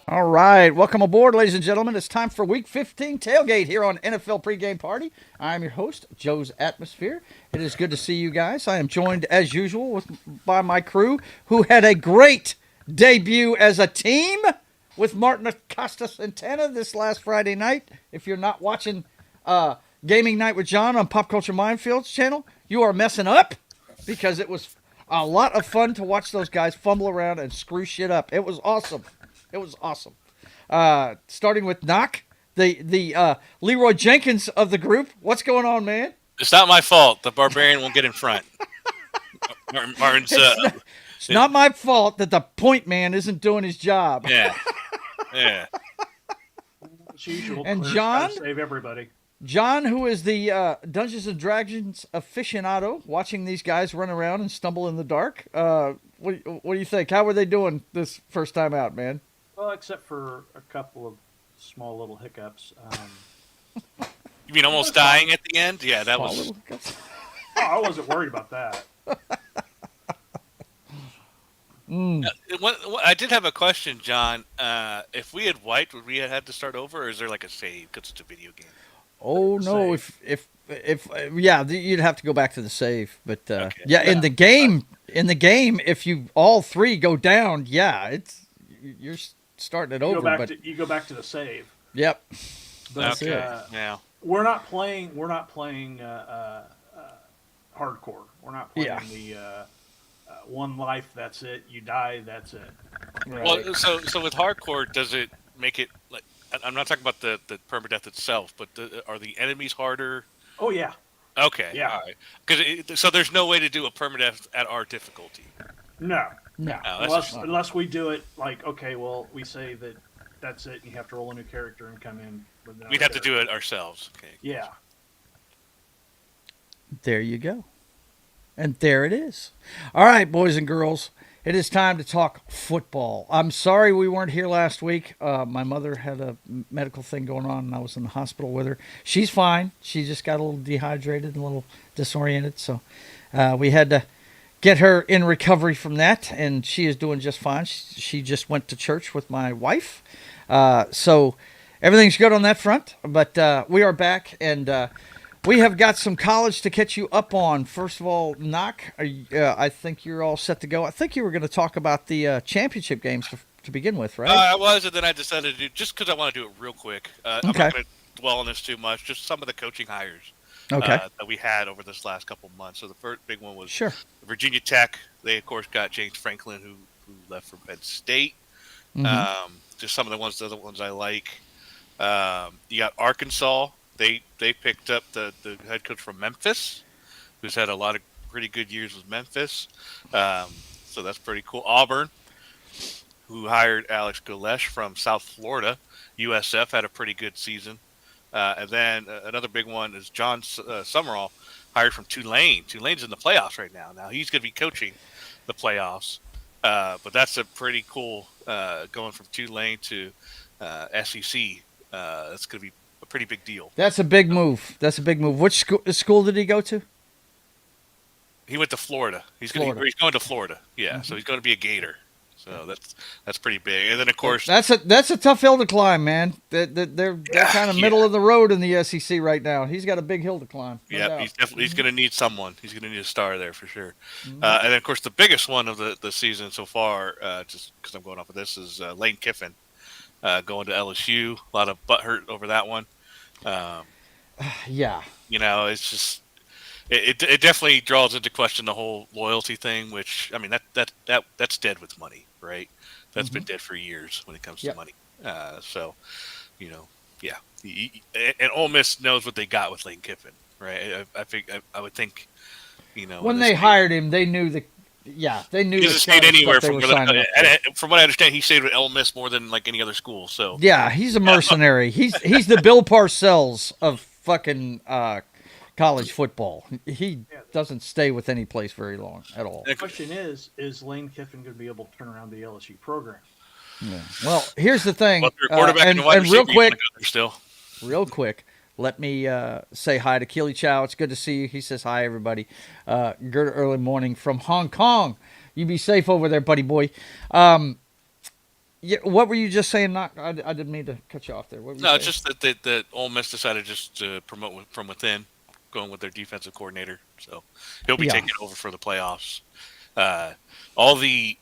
All right, welcome aboard, ladies and gentlemen. It's time for Week 15 Tailgate here on NFL Pregame Party. I'm your host, Joe's Atmosphere. It is good to see you guys. I am joined, as usual, by my crew, who had a great debut as a team with Martin Acosta Santana this last Friday night. If you're not watching Gaming Night with John on Pop Culture Minefield's channel, you are messing up because it was a lot of fun to watch those guys fumble around and screw shit up. It was awesome. It was awesome. Starting with Knock, the Leroy Jenkins of the group. What's going on, man? It's not my fault. The Barbarian won't get in front. Martin's. It's not my fault that the point man isn't doing his job. Yeah. As usual. And John, save everybody. John, who is the Dungeons and Dragons aficionado, watching these guys run around and stumble in the dark. What do you think? How were they doing this first time out, man? Well, except for a couple of small little hiccups. You mean almost dying at the end? Yeah, that was. I wasn't worried about that. I did have a question, John. If we had wiped, would we have had to start over, or is there like a save because it's a video game? Oh no! If you'd have to go back to the save. But Okay. in the game, if you all three go down, you're starting it over. You go back to the save. Yep. But, Yeah. We're not playing. hardcore. We're not playing the one life. That's it. You die. That's it. Right. Well, so with hardcore, does it make it like? I'm not talking about the permadeath itself, but are the enemies harder? Oh yeah. Okay. Yeah. All right. So there's no way to do a permadeath at our difficulty. No. Oh, Unless we do it like, okay, well, we say that's it. And you have to roll a new character and come in. We'd have to do it ourselves. Okay. Yeah. There you go. And there it is. All right, boys and girls. It is time to talk football. I'm sorry we weren't here last week. My mother had a medical thing going on, and I was in the hospital with her. She's fine. She just got a little dehydrated and a little disoriented, so we had to get her in recovery from that, and she is doing just fine. She just went to church with my wife, so everything's good on that front. But we are back, and we have got some college to catch you up on. First of all, Knock, I think you're all set to go. I think you were going to talk about the championship games to begin with, right? I was, and then I decided to do, just because I want to do it real quick. I'm Okay. not going to dwell on this too much. Just some of the coaching hires that we had over this last couple of months. So the first big one was Virginia Tech. They, of course, got James Franklin, who left from Penn State. Mm-hmm. Just some of the other ones I like. You got Arkansas. They picked up the head coach from Memphis, who's had a lot of pretty good years with Memphis. So that's pretty cool. Auburn, who hired Alex Golesh from South Florida. USF had a pretty good season. And then another big one is John Summerall, hired from Tulane. Tulane's in the playoffs right now. Now he's going to be coaching the playoffs. But that's a pretty cool going from Tulane to SEC. That's going to be a pretty big deal. That's a big move. That's a big move. Which school did he go to? He went to Florida. He's Florida. going to Florida. Yeah, so he's going to be a Gator. So that's pretty big. And then of course that's a tough hill to climb, man. They're kind of middle of the road in the SEC right now. He's got a big hill to climb. Yeah, he's going to need someone. He's going to need a star there for sure. And then of course the biggest one of the season so far, just because I'm going off of this, is Lane Kiffin going to LSU. A lot of butt hurt over that one. Yeah, It's just. It definitely draws into question the whole loyalty thing, which I mean that's dead with money, right? That's been dead for years when it comes to money. So, yeah, and Ole Miss knows what they got with Lane Kiffin, right? I would think, when they hired him, they knew they knew he hasn't stayed anywhere from what I understand. He stayed with Ole Miss more than like any other school. So yeah, he's a mercenary. He's the Bill Parcells of fucking. College football. He doesn't stay with any place very long at all. The question is Lane Kiffin going to be able to turn around the LSU program? Yeah. Well, here's the thing. And real quick, let me say hi to Keely Chow. It's good to see you. He says hi, everybody. Good early morning from Hong Kong. You be safe over there, buddy boy. What were you just saying? I didn't mean to cut you off there. What were you saying? It's just that Ole Miss decided just to promote from within, going with their defensive coordinator, so he'll be taking over for the playoffs. All the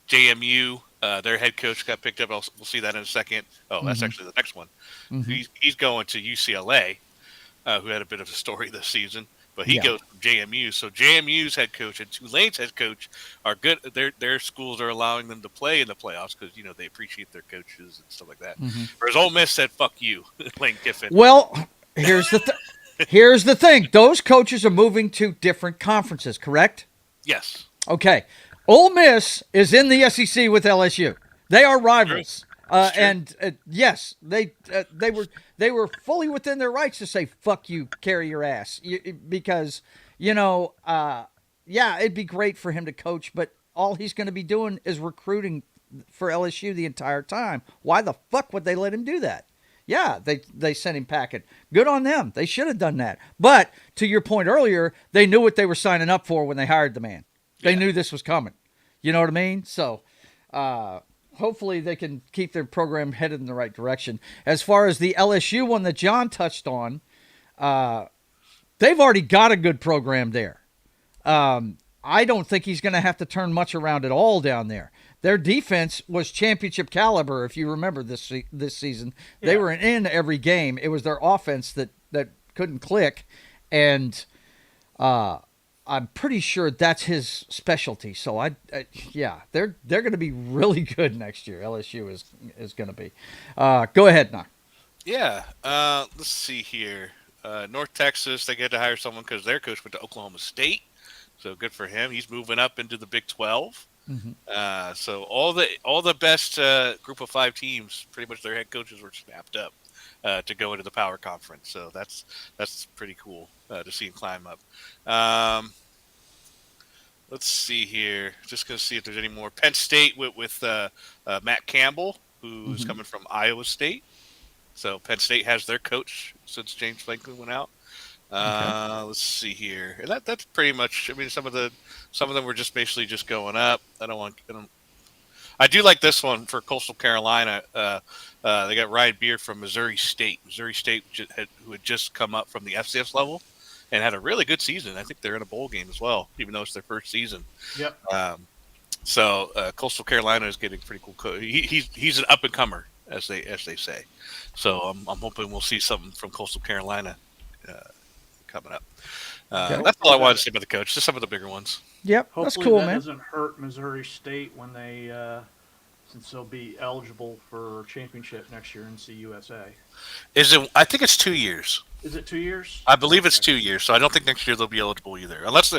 JMU, their head coach got picked up. We'll see that in a second. Oh, that's actually the next one. He's going to UCLA, who had a bit of a story this season, but he goes from JMU. So JMU's head coach and Tulane's head coach are good. Their schools are allowing them to play in the playoffs because they appreciate their coaches and stuff like that. Whereas Ole Miss said, "Fuck you, Lane Kiffin." Well, here's the thing. Those coaches are moving to different conferences, correct? Yes. Okay. Ole Miss is in the SEC with LSU. They are rivals. And yes, they were fully within their rights to say, fuck you, carry your ass. Because, it'd be great for him to coach, but all he's going to be doing is recruiting for LSU the entire time. Why the fuck would they let him do that? Yeah, they sent him packing. Good on them. They should have done that. But to your point earlier, they knew what they were signing up for when they hired the man. They knew this was coming. You know what I mean? So hopefully they can keep their program headed in the right direction. As far as the LSU one that John touched on, they've already got a good program there. I don't think he's going to have to turn much around at all down there. Their defense was championship caliber, if you remember this season. They were in every game. It was their offense that couldn't click, and I'm pretty sure that's his specialty. So they're going to be really good next year. LSU is going to be. Go ahead, Knock. Yeah. Let's see here. North Texas, they get to hire someone because their coach went to Oklahoma State. So good for him. He's moving up into the Big 12. So all the best group of 5 teams, pretty much their head coaches were snapped up to go into the Power Conference. So that's pretty cool to see him climb up. Let's see here. Just going to see if there's any more. Penn State with Matt Campbell, who's coming from Iowa State. So Penn State has their coach since James Franklin went out. Let's see here. And that's pretty much. I mean, some of them were just basically just going up. I do like this one for Coastal Carolina. They got Ryan Beard from Missouri State. Missouri State, who had just come up from the FCS level and had a really good season. I think they're in a bowl game as well, even though it's their first season. Yep. So Coastal Carolina is getting pretty cool. He's an up and comer, as they say. So I'm hoping we'll see something from Coastal Carolina coming up. That's all I wanted to say about the coach. Just some of the bigger ones. Yep, hopefully that's cool, that man. Doesn't hurt Missouri State when they, since they'll be eligible for championship next year in CUSA. Is it? I think it's 2 years. Is it 2 years? I believe it's 2 years. So I don't think next year they'll be eligible either, unless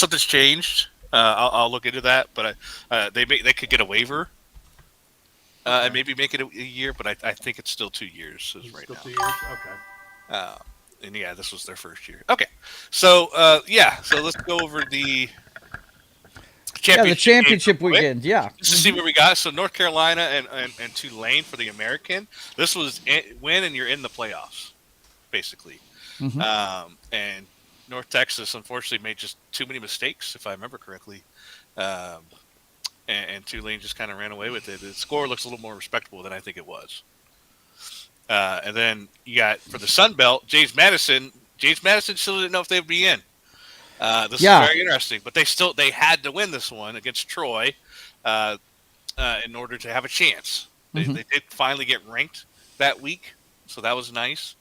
something's changed. I'll look into that. But they could get a waiver. And maybe make it a year, but I think it's still 2 years right still now. 2 years? Okay. And this was their first year. Okay. So, so let's go over the the championship game weekend. Yeah. Just to see where we got. So North Carolina and Tulane for the American. This was win and you're in the playoffs, basically. And North Texas, unfortunately, made just too many mistakes, if I remember correctly. And Tulane just kind of ran away with it. The score looks a little more respectable than I think it was. And then you got, for the Sun Belt, James Madison. James Madison still didn't know if they'd be in. This is very interesting. But they had to win this one against Troy in order to have a chance. They did finally get ranked that week, so that was nice.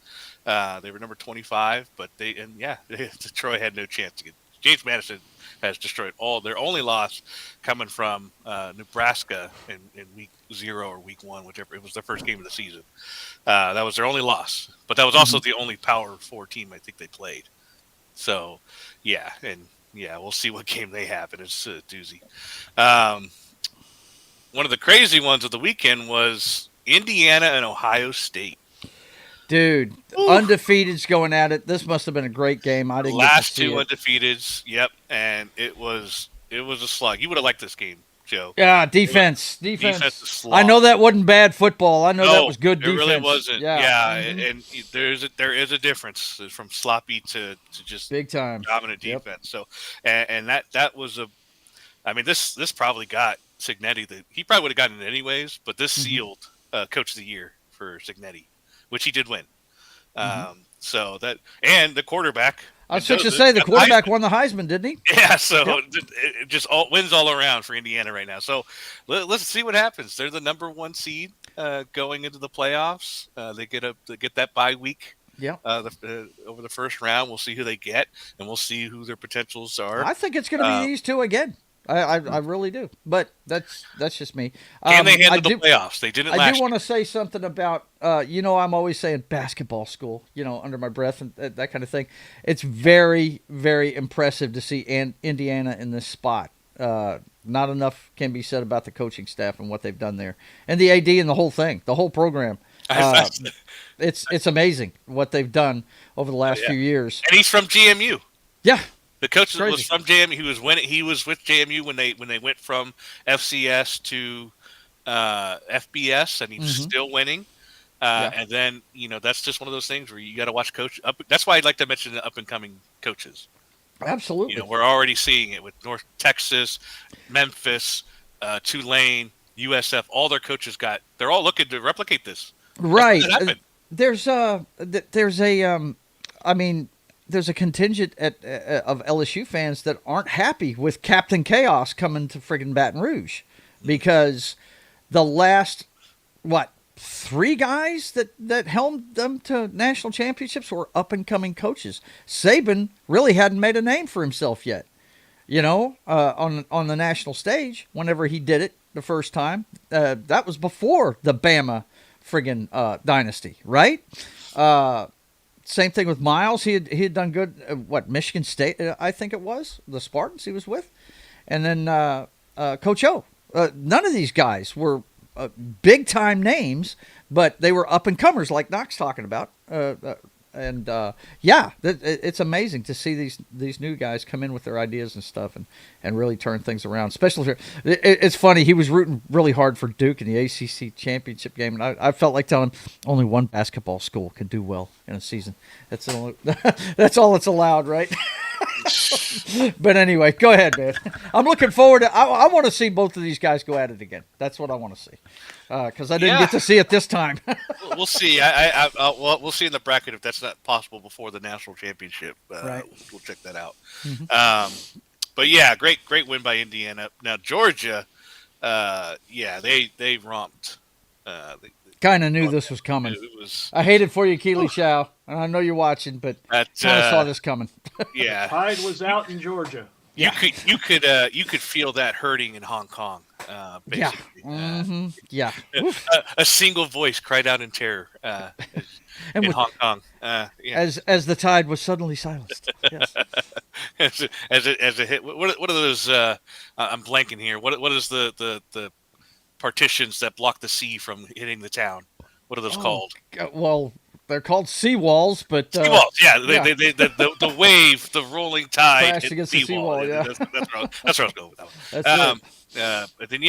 They were number 25, but Troy had no chance to get. James Madison has destroyed all. Their only loss coming from Nebraska in week 0 or week 1, whichever. It was their first game of the season. That was their only loss, but that was also the only Power 4 team I think they played. So, we'll see what game they have, and it's a doozy. One of the crazy ones of the weekend was Indiana and Ohio State. Dude, undefeated's going at it. This must have been a great game. I didn't Last get to see two it. undefeateds, yep, and it was a slug. You would have liked this game, Joe. Yeah, defense. Defense is slog. I know that wasn't bad football. I know that was good defense. It really wasn't. Yeah, and there is a difference from sloppy to just big time dominant defense. So, and that was this probably got Cignetti. He probably would have gotten it anyways, but this sealed Coach of the Year for Cignetti, which he did win. So that, and the quarterback. I was just to say the quarterback won the Heisman, didn't he? Yeah, so it just wins all around for Indiana right now. So let's see what happens. They're the number 1 seed going into the playoffs. They get that bye week. Yeah. Over the first round, we'll see who they get, and we'll see who their potentials are. I think it's going to be these two again. I really do, but that's just me. Can they handle the playoffs? They didn't. I do want to say something about I'm always saying basketball school, under my breath and that kind of thing. It's very, very impressive to see Indiana in this spot. Not enough can be said about the coaching staff and what they've done there, and the AD and the whole thing, the whole program. It's amazing what they've done over the last few years. And he's from GMU. Yeah. The coach was from JMU. He was with JMU when they went from FCS to FBS, and he's still winning. And then that's just one of those things where you got to watch coach up. That's why I'd like to mention the up and coming coaches. Absolutely, we're already seeing it with North Texas, Memphis, Tulane, USF. All their coaches they're all looking to replicate this. Right. There's a contingent of LSU fans that aren't happy with Captain Chaos coming to friggin' Baton Rouge because the last, 3 guys that helmed them to national championships were up-and-coming coaches. Saban really hadn't made a name for himself yet, on the national stage whenever he did it the first time. That was before the Bama friggin' dynasty, right? Same thing with Miles. He had done good. Michigan State, I think it was the Spartans he was with, and then Coach O. None of these guys were big time names, but they were up and comers like Knox talking about. It's amazing to see these new guys come in with their ideas and stuff and really turn things around. Especially, it's funny, he was rooting really hard for Duke in the ACC championship game, and I felt like telling him only one basketball school can do well in a season. That's all that's allowed, right? But anyway, go ahead, man. I'm looking forward to. I want to see both of these guys go at it again. That's what I want to see, because I didn't get to see it this time. We'll see. We'll see in the bracket if that's not possible before the national championship. Right. We'll check that out. But yeah, great win by Indiana. Now Georgia, they romped. Kind of knew this was coming. I hated for you, Keely Shaw, and I know you're watching, but kind of saw this coming. Yeah, the tide was out in Georgia. You could feel that hurting in Hong Kong. Basically. A single voice cried out in terror in Hong Kong. As the tide was suddenly silenced. Yes. as it hit. What are those? I'm blanking here. What is the partitions that block the sea from hitting the town? What are those called? Well, They're called seawalls, but Seawalls, yeah. yeah. The wave, the rolling tide, Crashed against the seawall, yeah. That's where I was going with that one. That's But then,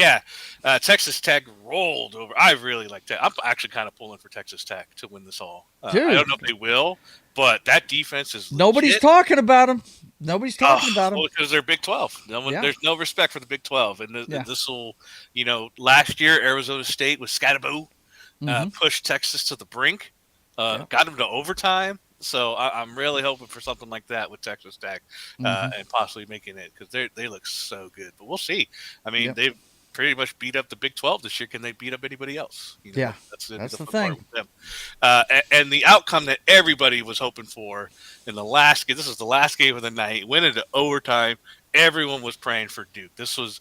Texas Tech rolled over. I really like that. I'm actually kind of pulling for Texas Tech to win this all. Dude. I don't know if they will, but that defense is legit. Nobody's talking about them. Nobody's talking about them. Well, because they're Big 12. There's no respect for the Big 12. And this will, last year, Arizona State with Scatterboo pushed Texas to the brink, got them to overtime. So I'm really hoping for something like that with Texas Tech and possibly making it because they look so good. But we'll see. I mean, they've pretty much beat up the Big 12 this year. Can they beat up anybody else? That's the thing. With them. And the outcome that everybody was hoping for in the last game, this was the last game of the night, went into overtime. Everyone was praying for Duke. This was.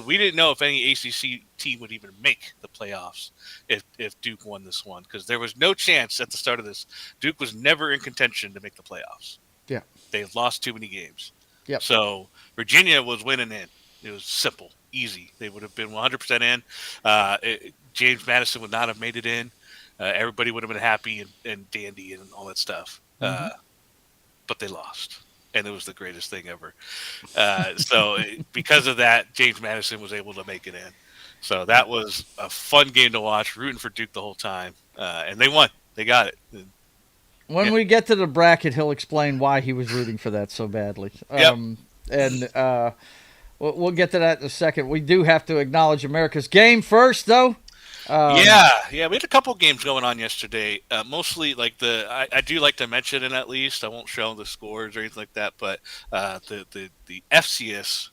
We didn't know if any ACC team would even make the playoffs if Duke won this one because there was no chance at the start of this. Duke was never in contention to make the playoffs. Yeah, they've lost too many games. Yeah. So Virginia was winning in. It was simple, easy. They would have been 100% in. James Madison would not have made it in. Everybody would have been happy and dandy and all that stuff. But they lost. And it was the greatest thing ever. So because of that, James Madison was able to make it in. So that was a fun game to watch, rooting for Duke the whole time. And they won. They got it. When we get to the bracket, he'll explain why he was rooting for that so badly. And we'll get to that in a second. We do have to acknowledge America's game first, though. We had a couple games going on yesterday. Mostly like I do like to mention it at least. I won't show the scores or anything like that, but the FCS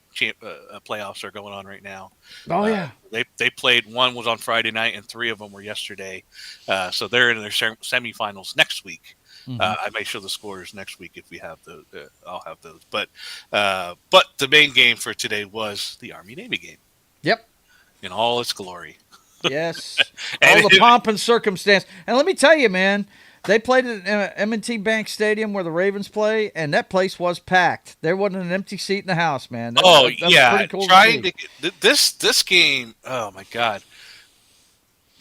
playoffs are going on right now. They played. One was on Friday night, and 3 of them were yesterday. So they're in their semifinals next week. I may show the scores next week if we have I'll have those. But the main game for today was the Army-Navy game. Yep. In all its glory. Yes. All the pomp and circumstance. And let me tell you, man, they played at M&T Bank Stadium where the Ravens play, and that place was packed. There wasn't an empty seat in the house, man. That was pretty cool this game, oh, my God.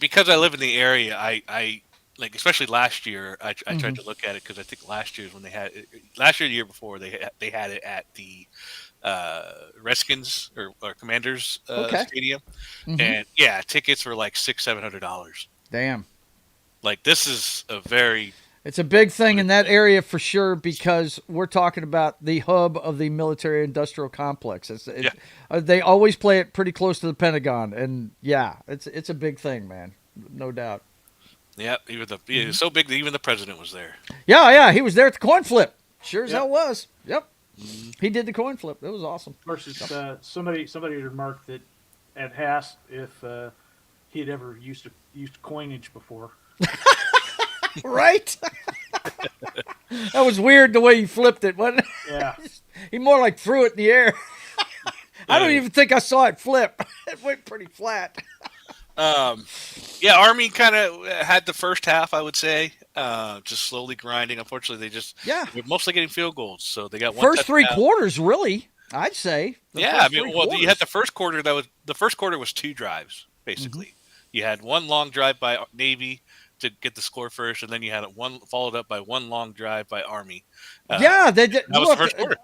Because I live in the area, I like, especially last year, I tried to look at it because I think last year when they had it, last year, the year before, they had it at the Redskins or Commanders stadium, and tickets were like $600-700. Damn! Like this is it's a big thing in that area for sure because we're talking about the hub of the military-industrial complex. They always play it pretty close to the Pentagon, and it's a big thing, man, no doubt. Yeah, it was so big that even the president was there. Yeah, he was there at the coin flip. Sure as hell was. Yep. He did the coin flip. It was awesome. Of course, somebody had remarked that had asked if he had ever used coinage before. Right? That was weird the way he flipped it, wasn't it? Yeah. He more like threw it in the air. I don't even think I saw it flip. It went pretty flat. Army kind of had the first half, I would say, just slowly grinding. Unfortunately, they're mostly getting field goals, so they got one first 3 quarters, really. I'd say. You had the first quarter. The first quarter was 2 drives basically. You had one long drive by Navy to get the score first, and then you had one followed up by one long drive by Army. They did. That was the first quarter.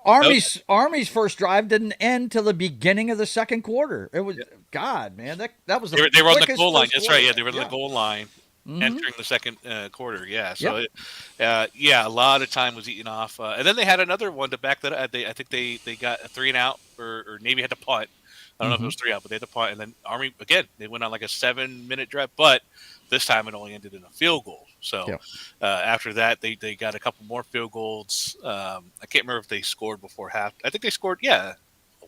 Army's first drive didn't end till the beginning of the second quarter. It was God, man. That was they were on the goal line. That's right. Yeah, they were on the goal line entering the second quarter. Yeah, so a lot of time was eaten off, and then they had another one to back that up. I think they got a 3 and out, or Navy had to punt. I don't know if it was 3 out, but they had to punt, and then Army again. They went on like a 7-minute drive, but this time it only ended in a field goal. So after that, they got a couple more field goals. I can't remember if they scored before half. I think they scored,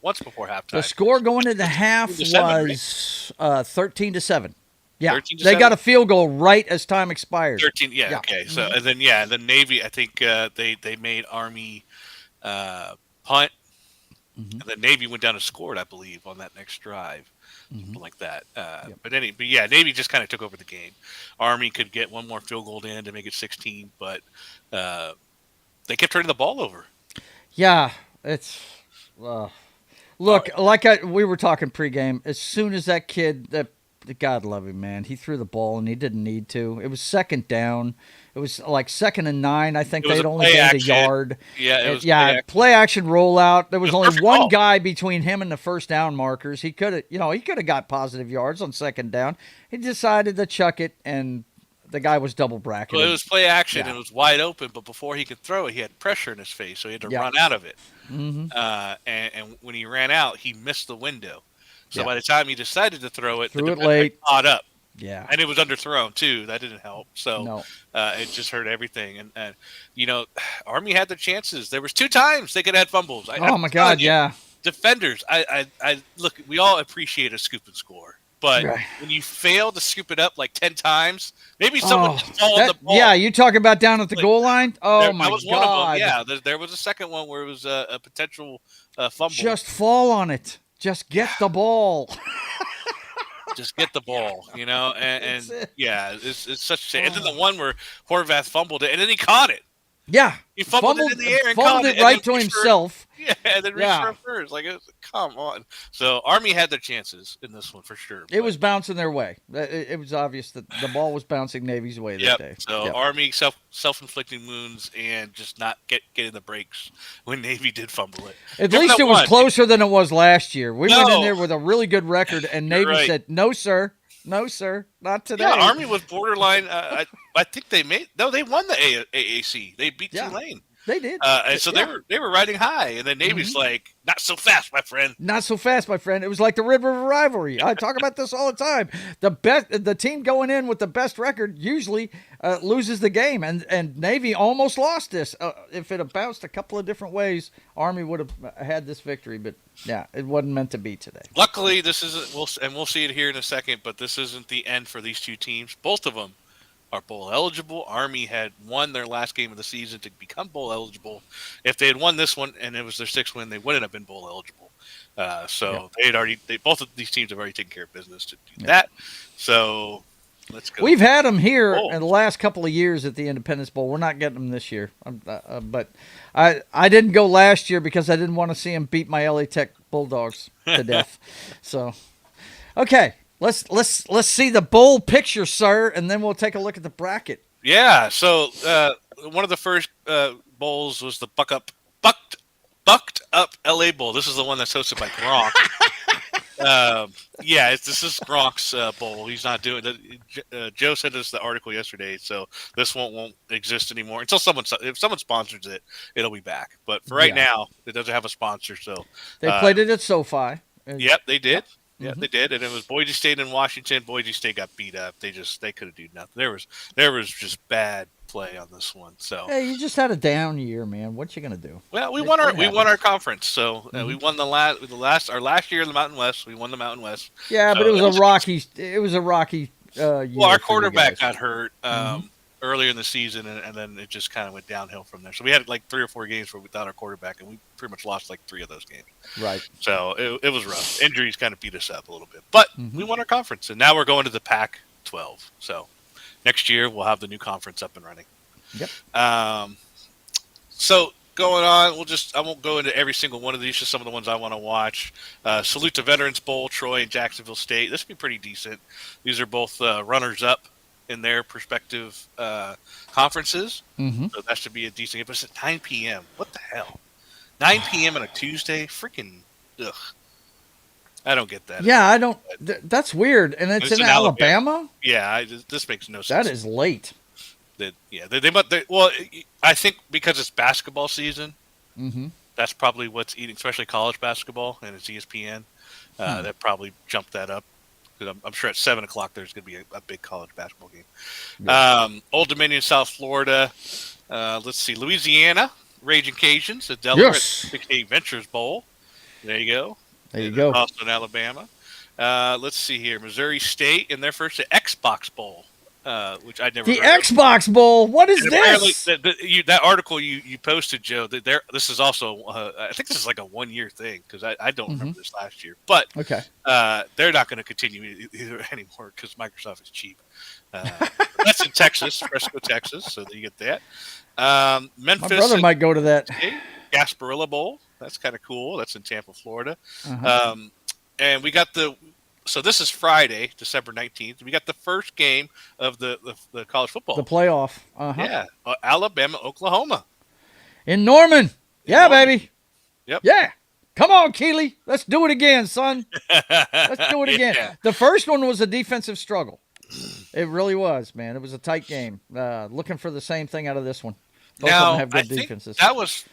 once before halftime. The score going into half was 13-7. Yeah, 13-7? They got a field goal right as time expired. 13, okay. So and then Navy, I think they made Army punt. And then Navy went down and scored, I believe, on that next drive, something like that. But Navy just kind of took over the game. Army could get one more field goal in to make it 16, but they kept turning the ball over. Yeah, it's look we were talking pregame. As soon as that kid, God love him, man, he threw the ball and he didn't need to. It was second down. It It was like 2nd and 9. I think It was they'd a only play gained a action. yard. Yeah, it was play action rollout. There was only perfect one call. guy between him and the first down markers. He could have got positive yards on 2nd down. He decided to chuck it, and the guy was double bracketed. Well, it was play action. Yeah. It was wide open, but before he could throw it, he had pressure in his face, so he had to run out of it. Mm-hmm. And when he ran out, he missed the window. So Yeah. by the time he decided to throw it, Threw the it defender late. caught up. Yeah. And it was underthrown, too. That didn't help. So No. it just hurt everything. And Army had their chances. There was 2 times they could have had fumbles. Oh, my God, yeah. Defenders, I look, we all appreciate a scoop and score. But when you fail to scoop it up like 10 times, maybe someone just fall on the ball. Yeah, you talking about down at the goal line? Oh, my that was God. one of them. Yeah, there was a second one where it was a potential fumble. Just fall on it. Just get the ball. Just get the ball, and it's such a shame. And then the one where Horvath fumbled it, and then he caught it. Yeah. He fumbled it in the air and fumbled caught it right to himself. And then reached for it first. Come on. So Army had their chances in this one for sure. It was bouncing their way. It was obvious that the ball was bouncing Navy's way that day. So Army self-inflicting wounds and just not getting the breaks when Navy did fumble it. At least it was closer than it was last year. We went in there with a really good record, and Navy said, "No, sir. No, sir. Not today." Yeah, Army was borderline. I think they won the AAC. They beat Tulane. They did. And so they were riding high, and then Navy's like, not so fast, my friend. Not so fast, my friend. It was like the Red River rivalry. I talk about this all the time. The team going in with the best record usually loses the game, and Navy almost lost this. If it had bounced a couple of different ways, Army would have had this victory, but it wasn't meant to be today. Luckily, this isn't. We'll see it here in a second, but this isn't the end for these 2 teams. Both of them are bowl eligible. Army had won their last game of the season to become bowl eligible. If they had won this one and it was their 6th win, they wouldn't have been bowl eligible. Both of these teams have already taken care of business to do that. So let's go. We've had them here in the last couple of years at the Independence Bowl. We're not getting them this year, but I didn't go last year because I didn't want to see them beat my LA Tech Bulldogs to death. So, okay. Let's see the bowl picture, sir, and then we'll take a look at the bracket. Yeah, so one of the first bowls was the Bucked Up LA Bowl. This is the one that's hosted by Gronk. This is Gronk's bowl. He's not doing it. Joe sent us the article yesterday, so this won't exist anymore until if someone sponsors it, it'll be back. But for right now, it doesn't have a sponsor. So they played it at SoFi. Yep, they did. Yeah, they did, and it was Boise State and Washington. Boise State got beat up. They couldn't do nothing. There was just bad play on this one. So hey, you just had a down year, man. What you gonna do? Well, we won our conference. So we won our last year in the Mountain West. We won the Mountain West. Yeah, so but it was a rocky year. Well, our quarterback got hurt earlier in the season, and then it just kind of went downhill from there. So we had like 3 or 4 games without our quarterback, and we pretty much lost like 3 of those games. Right. So it was rough. Injuries kind of beat us up a little bit, but we won our conference, and now we're going to the Pac-12. So next year we'll have the new conference up and running. Yep. So going on, I won't go into every single one of these, just some of the ones I want to watch. Salute to Veterans Bowl, Troy and Jacksonville State. This will be pretty decent. These are both runners-up in their respective conferences. So that should be a decent game. But it's at 9 p.m. What the hell? 9 p.m. on a Tuesday? Freaking, ugh. I don't get that. Yeah, I don't. That's weird. And it's in Alabama? Yeah, this makes no sense. That is late. Well, I think because it's basketball season, that's probably what's eating, especially college basketball, and it's ESPN. That probably jumped that up. I'm sure at 7 o'clock there's going to be a big college basketball game. Yeah. Old Dominion, South Florida. Let's see, Louisiana, Raging Cajuns, the Delaware 68 Ventures Bowl. There you go. There you go. Also in Alabama. Let's see here, Missouri State in their first Xbox Bowl. Which I'd never. The Xbox Bowl. What is this? That article you posted, Joe. This is also. I think this is like a 1-year thing because I don't remember this last year. But okay, they're not going to continue either anymore because Microsoft is cheap. That's in Texas, Fresco, Texas. So you get that. Memphis. My brother might go to that. Gasparilla Bowl. That's kind of cool. That's in Tampa, Florida. And we got the So this is Friday, December 19th. We got the first game of the college football. The playoff. Yeah, Alabama, Oklahoma. In Norman. Yeah, baby. Yep. Yeah. Come on, Keeley. Let's do it again, son. Let's do it again. Yeah. The first one was a defensive struggle. It really was, man. It was a tight game. Looking for the same thing out of this one. Both of them have good defenses. That was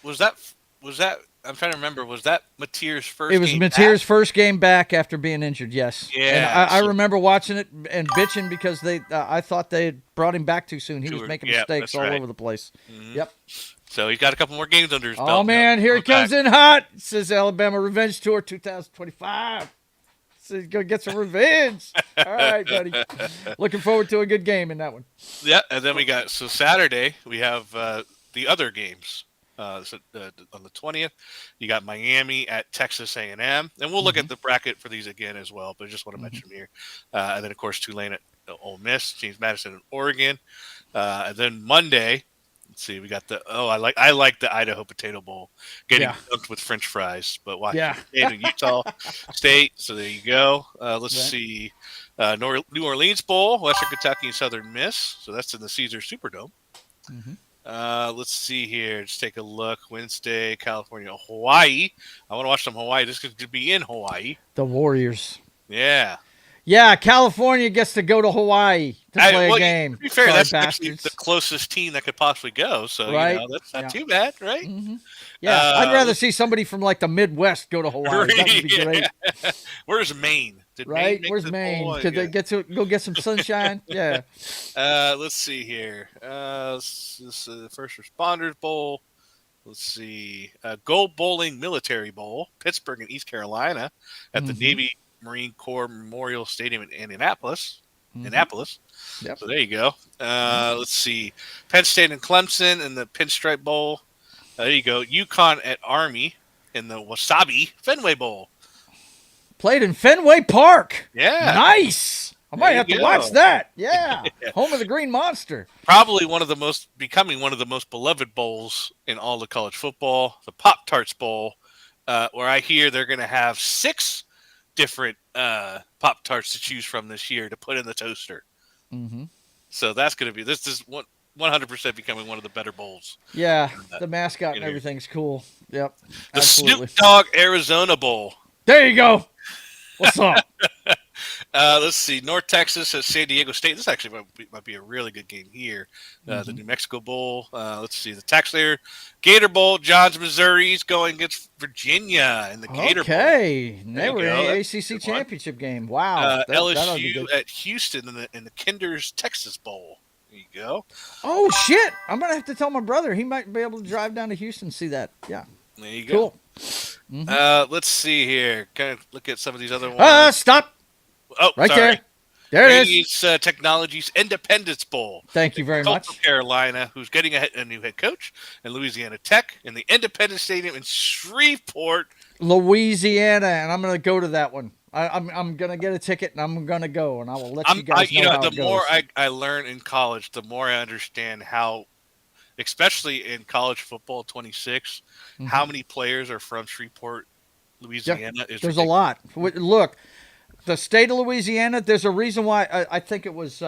that. I'm trying to remember. Was that Mateer's first? It was Mateer's first game back after being injured. Yes. Yeah. And I remember watching it and bitching because I thought they had brought him back too soon. He was making mistakes all over the place. Mm-hmm. Yep. So he's got a couple more games under his belt. Oh man, here he comes in hot. It says Alabama Revenge Tour 2025. Says go get some revenge. All right, buddy. Looking forward to a good game in that one. Yeah, and then we got Saturday we have the other games. On the 20th, you got Miami at Texas A&M, and we'll look at the bracket for these again as well. But I just want to mention them here, and then of course Tulane at Ole Miss, James Madison at Oregon, and then Monday. Let's see, we got I like the Idaho Potato Bowl, getting dunked with French fries, but Washington State and Utah State. So there you go. Let's see, New Orleans Bowl, Western Kentucky and Southern Miss. So that's in the Caesar Superdome. Let's see here. Just take a look. Wednesday, California, Hawaii. I want to watch some Hawaii. This could be in Hawaii. The Warriors. Yeah. Yeah, California gets to go to Hawaii to play a game. To be fair, that's actually the closest team that could possibly go. So that's not too bad, right? Yeah, I'd rather see somebody from like the Midwest go to Hawaii. That would be great. Where's Maine? Where's Maine? Could they get to go get some sunshine? Yeah. Let's see here. This is the First Responders Bowl. Let's see. Gold Bowling Military Bowl, Pittsburgh and East Carolina at the Navy Marine Corps Memorial Stadium in Indianapolis. Yep. So there you go. Let's see. Penn State and Clemson in the Pinstripe Bowl. There you go. UConn at Army in the Wasabi Fenway Bowl. Played in Fenway Park. Yeah. Nice. I might have to watch that. Yeah. Home of the Green Monster. Probably becoming one of the most beloved bowls in all of college football, the Pop-Tarts Bowl, where I hear they're going to have 6 different Pop-Tarts to choose from this year to put in the toaster. So that's going to be, this is 100% becoming one of the better bowls. Yeah, the mascot and everything's cool. Yep. The Snoop Dogg Arizona Bowl. There you go. What's up? Let's see. North Texas at San Diego State. This actually might be a really good game here. The New Mexico Bowl. Let's see. The Taxslayer Gator Bowl. Johns, Missouri's going against Virginia in the Gator Bowl. Okay. They were in the ACC championship game. Wow. LSU at Houston in the Kinder's Texas Bowl. There you go. Oh, shit. I'm going to have to tell my brother. He might be able to drive down to Houston and see that. Yeah. There you go. Cool. Let's see here. Kind of look at some of these other ones. Stop. Oh, right sorry. There it is. Technologies Independence Bowl. Thank you very much. Carolina, who's getting a new head coach, and Louisiana Tech in the Independence Stadium in Shreveport, Louisiana, and I'm going to go to that one. I'm going to get a ticket, and I'm going to go, and I will let you guys know how it goes. The more I learn in college, the more I understand how, especially in college football 26, how many players are from Shreveport, Louisiana. Yeah, there's a lot. Look, the state of Louisiana, there's a reason why I think it was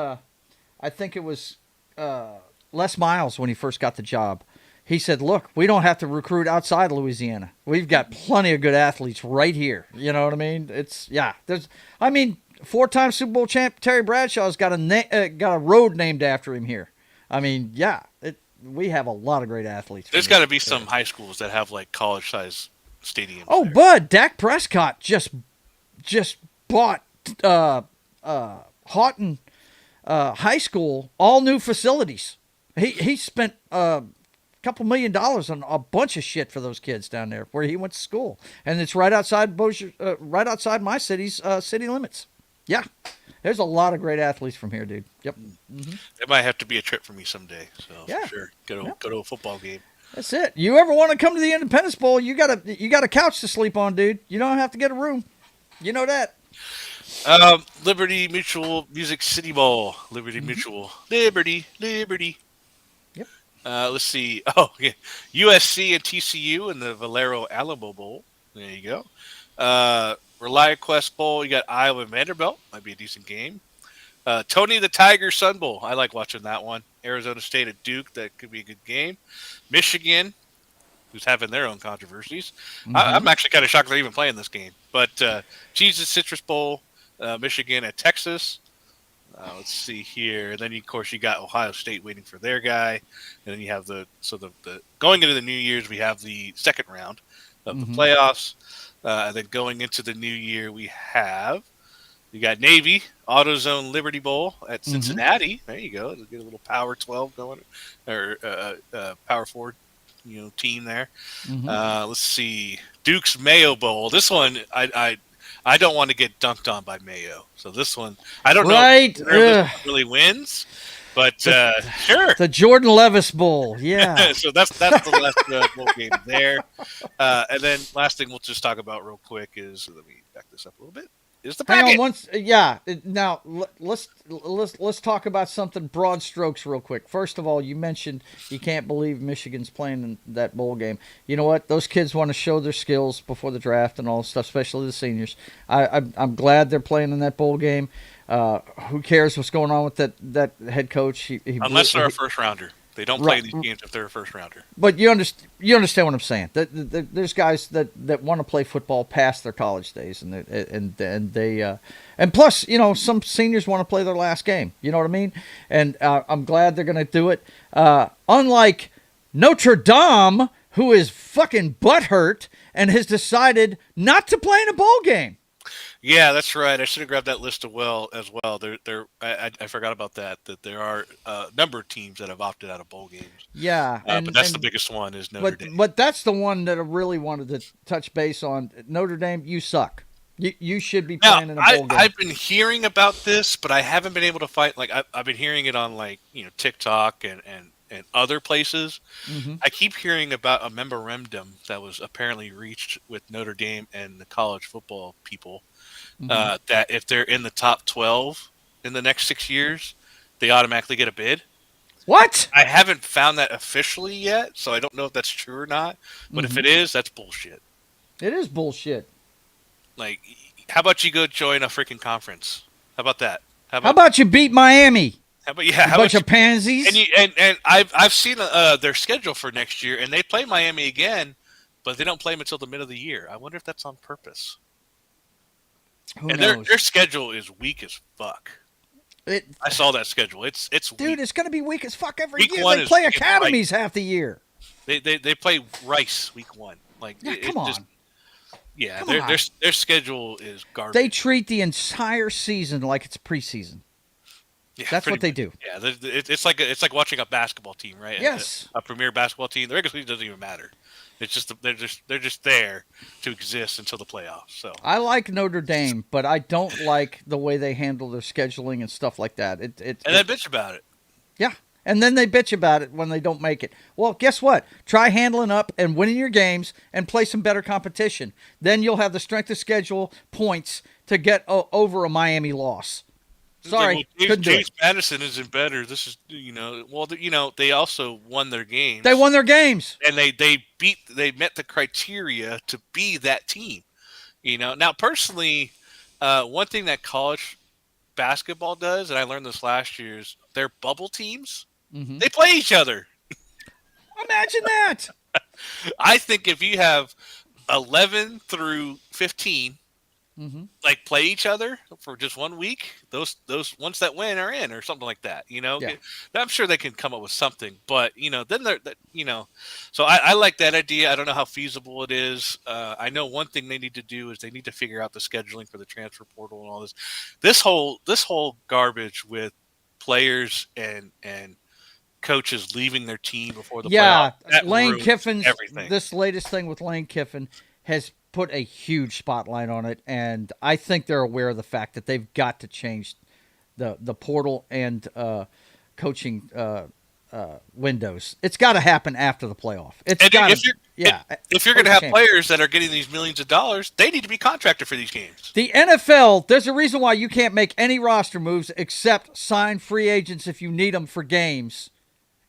Les Miles when he first got the job. He said, look, we don't have to recruit outside of Louisiana. We've got plenty of good athletes right here. You know what I mean? Four-time Super Bowl champ Terry Bradshaw's got a road named after him here. I mean, we have a lot of great athletes. There's got to be some high schools that have like college-size stadiums. Oh, there. Bud, Dak Prescott just bought Houghton High School all new facilities. He spent $2 million on a bunch of shit for those kids down there where he went to school, and it's right outside right outside my city's city limits. Yeah. There's a lot of great athletes from here, dude. Yep. It might have to be a trip for me someday. So yeah. For sure, go to a football game. That's it. You ever want to come to the Independence Bowl? You got a couch to sleep on, dude. You don't have to get a room. You know that. Liberty Mutual Music City Bowl. Liberty Mutual. Liberty. Yep. Let's see. Oh, yeah. USC and TCU in the Valero Alamo Bowl. There you go. ReliaQuest Bowl, you got Iowa and Vanderbilt. Might be a decent game. Tony the Tiger Sun Bowl. I like watching that one. Arizona State at Duke. That could be a good game. Michigan, who's having their own controversies. I'm actually kind of shocked they're even playing this game. But Jesus Citrus Bowl, Michigan at Texas. Let's see here. And then, of course, you got Ohio State waiting for their guy. And then you have the going into the New Year's, we have the second round of the playoffs. And then going into the new year, you got Navy, AutoZone Liberty Bowl at Cincinnati. There you go. Get a little Power 12 going, or Power 4, team there. Let's see, Duke's Mayo Bowl. This one, I don't want to get dunked on by Mayo. So this one, I don't know if this really wins, but sure. The Jordan Levis Bowl, yeah. So that's the last bowl game there. And then last thing we'll just talk about real quick is, let me back this up a little bit. Is the bracket. Now let's talk about something broad strokes real quick. First of all, you mentioned you can't believe Michigan's playing in that bowl game. You know what? Those kids want to show their skills before the draft and all this stuff, especially the seniors. I'm glad they're playing in that bowl game. Who cares what's going on with that head coach? Unless they're a first rounder. They don't play these games if they're a first rounder. But you understand what I'm saying. There's guys that want to play football past their college days, and plus, some seniors want to play their last game. You know what I mean? And I'm glad they're going to do it. Unlike Notre Dame, who is fucking butthurt and has decided not to play in a bowl game. Yeah, that's right. I should have grabbed that list as well. I forgot about that. That there are a number of teams that have opted out of bowl games. Yeah, but that's the biggest one is Notre Dame. But that's the one that I really wanted to touch base on. Notre Dame, you suck. You should be playing in a bowl game. I've been hearing about this, but I haven't been able to find. Like I've been hearing it on TikTok and other places. I keep hearing about a memorandum that was apparently reached with Notre Dame and the college football people. That if they're in the top 12 in the next 6 years, they automatically get a bid. What? I haven't found that officially yet, so I don't know if that's true or not. But if it is, that's bullshit. It is bullshit. Like, how about you go join a freaking conference? How about that? How about you beat Miami? How about a bunch of pansies? And I've seen their schedule for next year, and they play Miami again, but they don't play them until the middle of the year. I wonder if that's on purpose. Who knows? Their schedule is weak as fuck. I saw that schedule. It's dude. Weak. It's going to be weak as fuck every week year. They play academies half the year. They play Rice week 1. Like, come on. Their schedule is garbage. They treat the entire season like it's preseason. Yeah, that's what they do. Yeah, it's like watching a basketball team, right? Yes, a premier basketball team. The regular season doesn't even matter. It's just they're just there to exist until the playoffs. So I like Notre Dame, but I don't like the way they handle their scheduling and stuff like that. They bitch about it. Yeah, and then they bitch about it when they don't make it. Well, guess what? Try handling up and winning your games and play some better competition. Then you'll have the strength of schedule points to get over a Miami loss. Sorry, James Madison isn't better. This is, they also won their games. They won their games, and they met the criteria to be that team. Now personally, one thing that college basketball does, and I learned this last year, is their bubble teams. They play each other. Imagine that. I think if you have 11 through 15. Like play each other for just 1 week. Those ones that win are in, or something like that. Yeah. I'm sure they can come up with something, but then they're. So I like that idea. I don't know how feasible it is. I know one thing they need to do is they need to figure out the scheduling for the transfer portal and all this. This whole garbage with players and coaches leaving their team before the playoff. Lane Kiffin's everything. This latest thing with Lane Kiffin has put a huge spotlight on it, and I think they're aware of the fact that they've got to change the portal and coaching windows. It's got to happen after the playoff. If you're going to have players that are getting these millions of dollars, they need to be contracted for these games. The NFL, there's a reason why you can't make any roster moves except sign free agents if you need them for games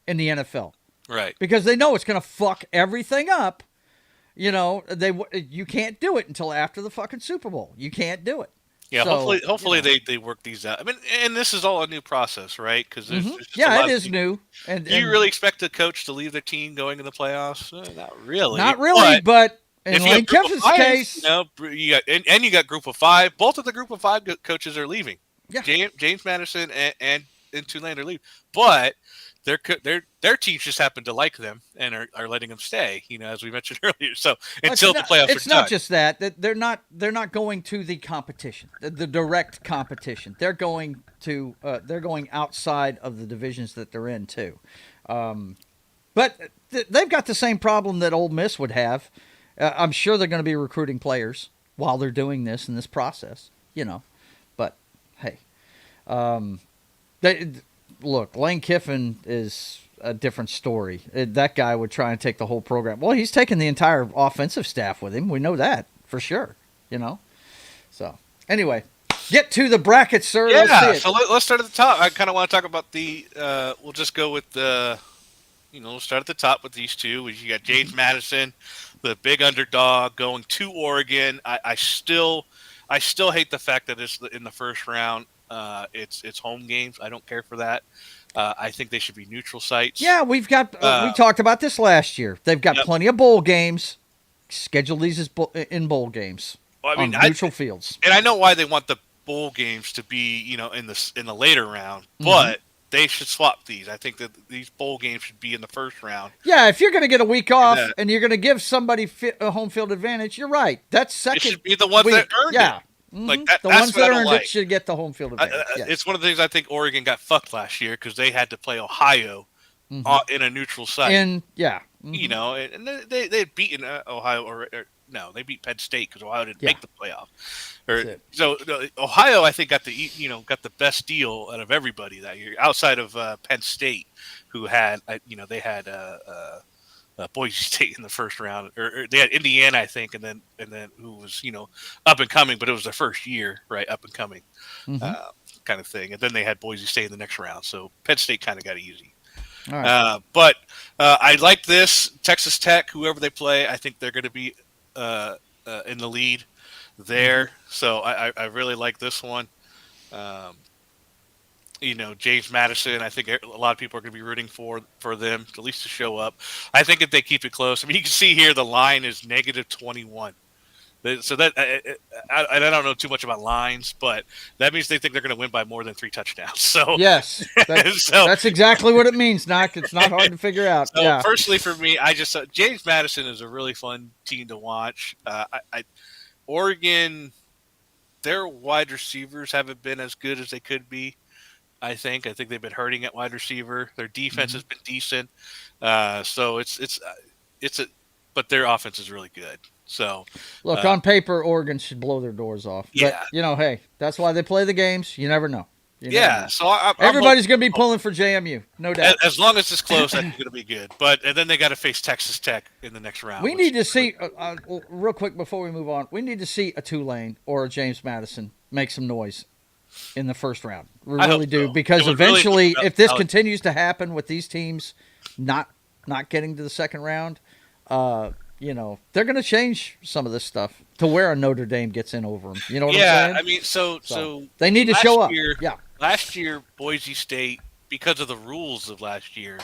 in the NFL. Right. Because they know it's going to fuck everything up. You can't do it until after the fucking Super Bowl. You can't do it. Yeah, So, hopefully they work these out. I mean, and this is all a new process, right? Because there's just a yeah, lot it of is things. new. Do you really expect a coach to leave their team going in the playoffs? Not really. Not really, but in if you Lane have group of Kiffin's five, case, you got and you got group of five. Both of the group of five coaches are leaving. Yeah. James Madison and Tulane are leaving, but their teams just happen to like them and are letting them stay. As we mentioned earlier. So until the playoffs, it's not just that they're not going to the competition, the direct competition. They're going outside of the divisions that they're in too. But they've got the same problem that Ole Miss would have. I'm sure they're going to be recruiting players while they're doing this in this process. But hey, look, Lane Kiffin is a different story. That guy would try and take the whole program. Well, he's taking the entire offensive staff with him. We know that for sure. So anyway, get to the bracket, sir. Yeah. Let's see it. So let's start at the top. I kind of want to talk about the. We'll just go with the. We'll start at the top with these two. You got James Madison, the big underdog, going to Oregon. I still hate the fact that it's in the first round. It's home games. I don't care for that. I think they should be neutral sites. Yeah, we talked about this last year. They've got plenty of bowl games. Schedule these as in bowl games on neutral fields. And I know why they want the bowl games to be in the later round, but they should swap these. I think that these bowl games should be in the first round. Yeah, if you're going to get a week off and you're going to give somebody a home field advantage, you're right. That's second. It should be the ones that earned it. Like that, the ones that earned it should get the home field advantage. It's one of the things I think Oregon got fucked last year because they had to play Ohio in a neutral site. And and they had beaten Ohio or no, they beat Penn State because Ohio didn't make the playoff. So Ohio, I think, got the best deal out of everybody that year, outside of Penn State, who had they had Boise State in the first round, or they had Indiana, I think, and then who was up and coming, but it was their first year, right, up and coming, kind of thing, and then they had Boise State in the next round, so Penn State kind of got easy. All right. But I like this Texas Tech, whoever they play, I think they're going to be in the lead there, so I really like this one. James Madison, I think a lot of people are going to be rooting for them, at least to show up. I think if they keep it close, I mean, you can see here the line is -21. So that I don't know too much about lines, but that means they think they're going to win by more than 3 touchdowns. So yes, that's exactly what it means, Knock. It's not hard to figure out. So personally, for me, I just James Madison is a really fun team to watch. Oregon, their wide receivers haven't been as good as they could be. I think they've been hurting at wide receiver. Their defense has been decent, so but their offense is really good. So look, on paper, Oregon should blow their doors off. Yeah, but hey, that's why they play the games. You never know. So everybody's going to be pulling for JMU, no doubt. As long as it's close, I think it's going to be good. And then they got to face Texas Tech in the next round. We need to see real quick before we move on. We need to see a Tulane or a James Madison make some noise in the first round. We really do, because eventually, if this continues to happen with these teams not getting to the second round, they're going to change some of this stuff to where a Notre Dame gets in over them. You know what I'm saying? I mean, so they need to show up. Last year, Boise State, because of the rules of last year,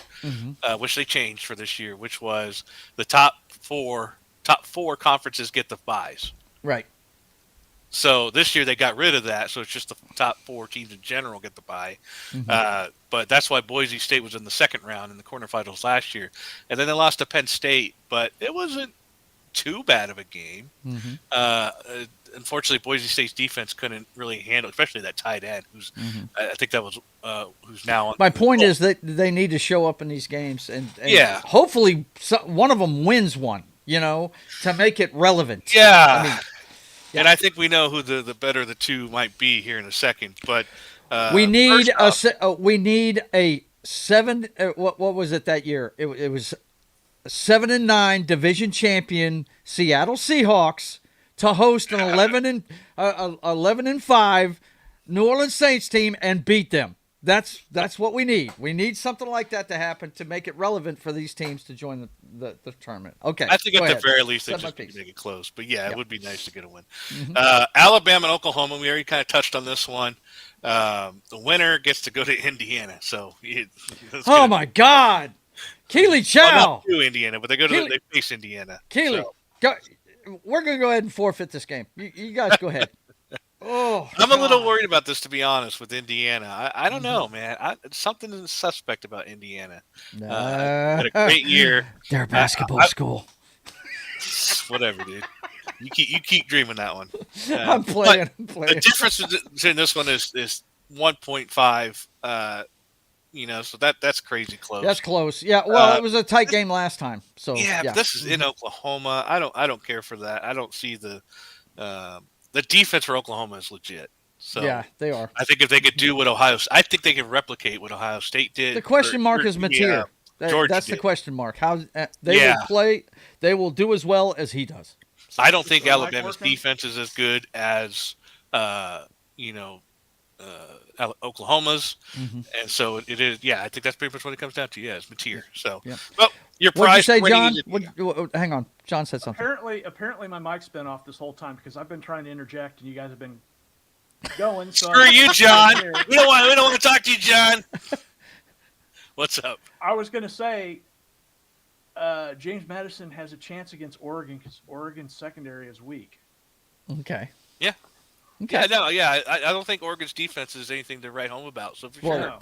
which they changed for this year, which was the top four conferences get the byes. Right. So this year they got rid of that, so it's just the top 4 teams in general get the bye. But that's why Boise State was in the second round in the quarterfinals last year, and then they lost to Penn State. But it wasn't too bad of a game. Unfortunately, Boise State's defense couldn't really handle, especially that tight end, who's I think that was who's now on. My point is that they need to show up in these games, and hopefully one of them wins one. To make it relevant. Yeah. And I think we know who the better of the two might be here in a second, but we need a 7. What was it that year? It was 7-9 division champion Seattle Seahawks to host an 11-5 New Orleans Saints team and beat them. That's what we need. We need something like that to happen to make it relevant for these teams to join the tournament. Okay, I think go at ahead. the very least they Said my just need piece. to make it close. But yeah, it Yep. would be nice to get a win. Mhm. Alabama and Oklahoma, we already kind of touched on this one. The winner gets to go to Indiana. So Oh my God, Keely not Chow, to Indiana, but they go to Keely- they face Indiana. Keely, So. go. We're gonna go ahead and forfeit this game. You guys go ahead. Oh, I'm a little God. worried about this, to be honest, with Indiana. I don't Mhm. know, man. Something is suspect about Indiana. Nah. Had a great year. They're a basketball school. Whatever, dude. You keep dreaming that one. I'm playing. The difference between this one is 1.5. So that's crazy close. That's close. Yeah. Well, it was a tight game last time. So yeah, but this is in Oklahoma. I don't care for that. I don't see the defense for Oklahoma is legit. So yeah, they are. I think if they could do what I think they can replicate what Ohio State did. The question mark is Mateer. That's the question mark. How they will play. They will do as well as he does. I don't think Alabama's defense is as good as Oklahoma's, and so it is. Yeah, I think that's pretty much what it comes down to. Yeah, it's Mateer. So, well, your prize. What'd you say, John? Hang on, John said something. Apparently, my mic's been off this whole time because I've been trying to interject, and you guys have been going. So screw you, John. We don't want to talk to you, John. What's up? I was going to say, James Madison has a chance against Oregon because Oregon's secondary is weak. Okay. Yeah. Okay. Yeah, no, yeah. I don't think Oregon's defense is anything to write home about. So for sure.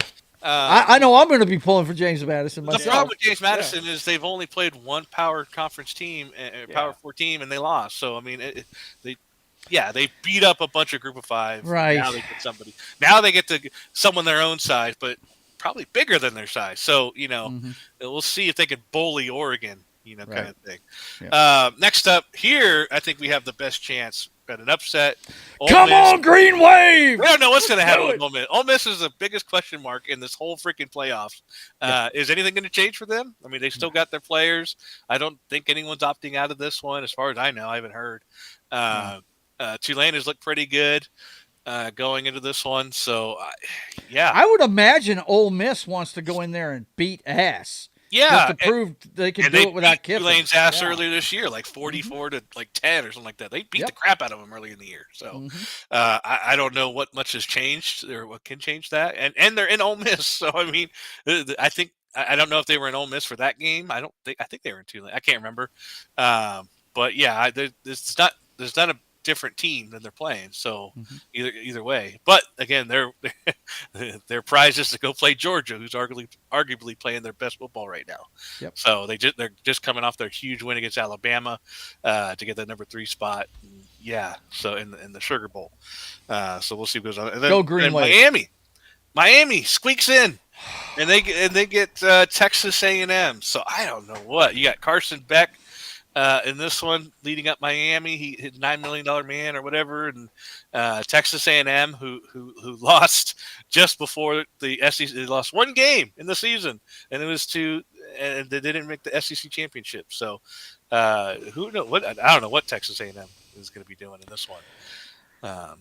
I know I'm going to be pulling for James Madison myself. The problem with James Madison is they've only played one power conference team, power 4 team, and they lost. So I mean, they beat up a bunch of Group of 5. Right. Now they get somebody. Now they get to someone their own size, but probably bigger than their size. So we'll see if they can bully Oregon. Kind of thing. Yeah. Next up here, I think we have the best chance at an upset. Come on, Green Wave! We don't know what's going to happen with Ole Miss. Ole Miss is the biggest question mark in this whole freaking playoffs. Is anything going to change for them? I mean, they still got their players. I don't think anyone's opting out of this one, as far as I know. I haven't heard. Tulane has looked pretty good going into this one. So, I would imagine Ole Miss wants to go in there and beat ass. Yeah, just to prove they can do it without Kiffin. Tulane's ass earlier this year, like 44 to 10 or something like that. They beat the crap out of them early in the year. So I don't know what much has changed or what can change that. And they're in Ole Miss, so I mean, I think I don't know if they were in Ole Miss for that game. I think they were in Tulane. I can't remember. But yeah, there's not a different team than they're playing. So either way, but again, their prize is to go play Georgia, who's arguably playing their best football right now. Yep. So they're just coming off their huge win against Alabama to get the number 3 spot. Yeah. So in the Sugar Bowl. So we'll see what goes on. And then, go Green Wave. Miami squeaks in, and they get Texas A&M. So I don't know what you got. Carson Beck. In this one, leading up Miami, he hit $9 million man or whatever, and Texas A&M, who lost just before the SEC. They lost one game in the season, and it was and they didn't make the SEC championship. So, who knows? I don't know what Texas A&M is going to be doing in this one.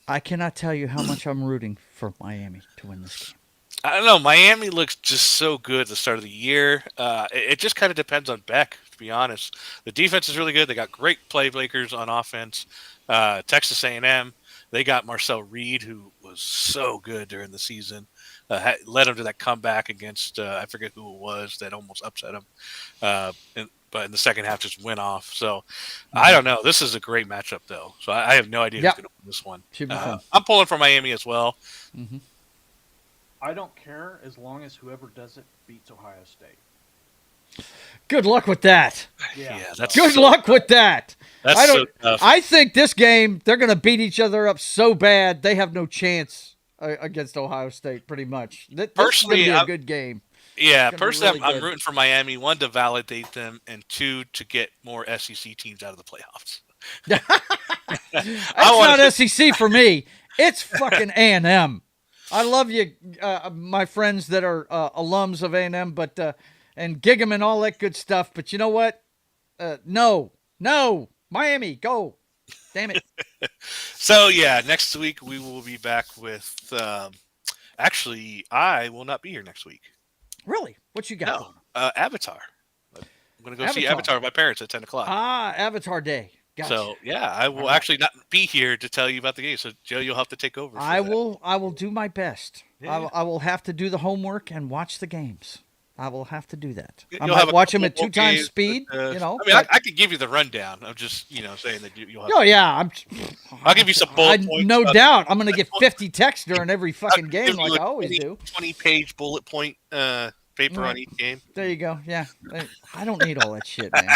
I cannot tell you how much I'm rooting for Miami to win this game. I don't know. Miami looks just so good at the start of the year. It just kind of depends on Beck, to be honest. The defense is really good. They got great playmakers on offense. Texas A&M, they got Marcel Reed, who was so good during the season. Led them to that comeback against, I forget who it was, that almost upset them. But in the second half just went off. So I don't know. This is a great matchup, though. So I have no idea who's going to win this one. Should be fun. I'm pulling for Miami as well. Mm-hmm. I don't care as long as whoever does it beats Ohio State. Good luck with that. Yeah, that's good luck with that. That's so tough. I think this game they're going to beat each other up so bad they have no chance against Ohio State. Pretty much. This is going to be a good game. Yeah, personally, really I'm rooting for Miami. 1, to validate them, and 2, to get more SEC teams out of the playoffs. That's not SEC for me. It's fucking A&M. I love you, my friends that are alums of A&M, but and gig 'em and all that good stuff. But you know what? No, Miami, go! Damn it. So yeah, next week we will be back with Actually, I will not be here next week. Really? What you got? No, Avatar. I'm going to go see Avatar. Avatar with my parents at 10 o'clock. Avatar Day. Gotcha. So, yeah, I will actually not be here to tell you about the game. So, Joe, you'll have to take over. For I will do my best. Yeah. I will have to do the homework and watch the games. I will have to do that. I You'll might watch them at 2 times speed. I mean, but, I could give you the rundown. I'm just, saying that you'll have. Oh yeah, I'll give you some bullet points. No doubt, I'm going to get 50 texts during every fucking game, like I always do. 20-page bullet point paper on each game. There you go. Yeah, I don't need all that shit, man.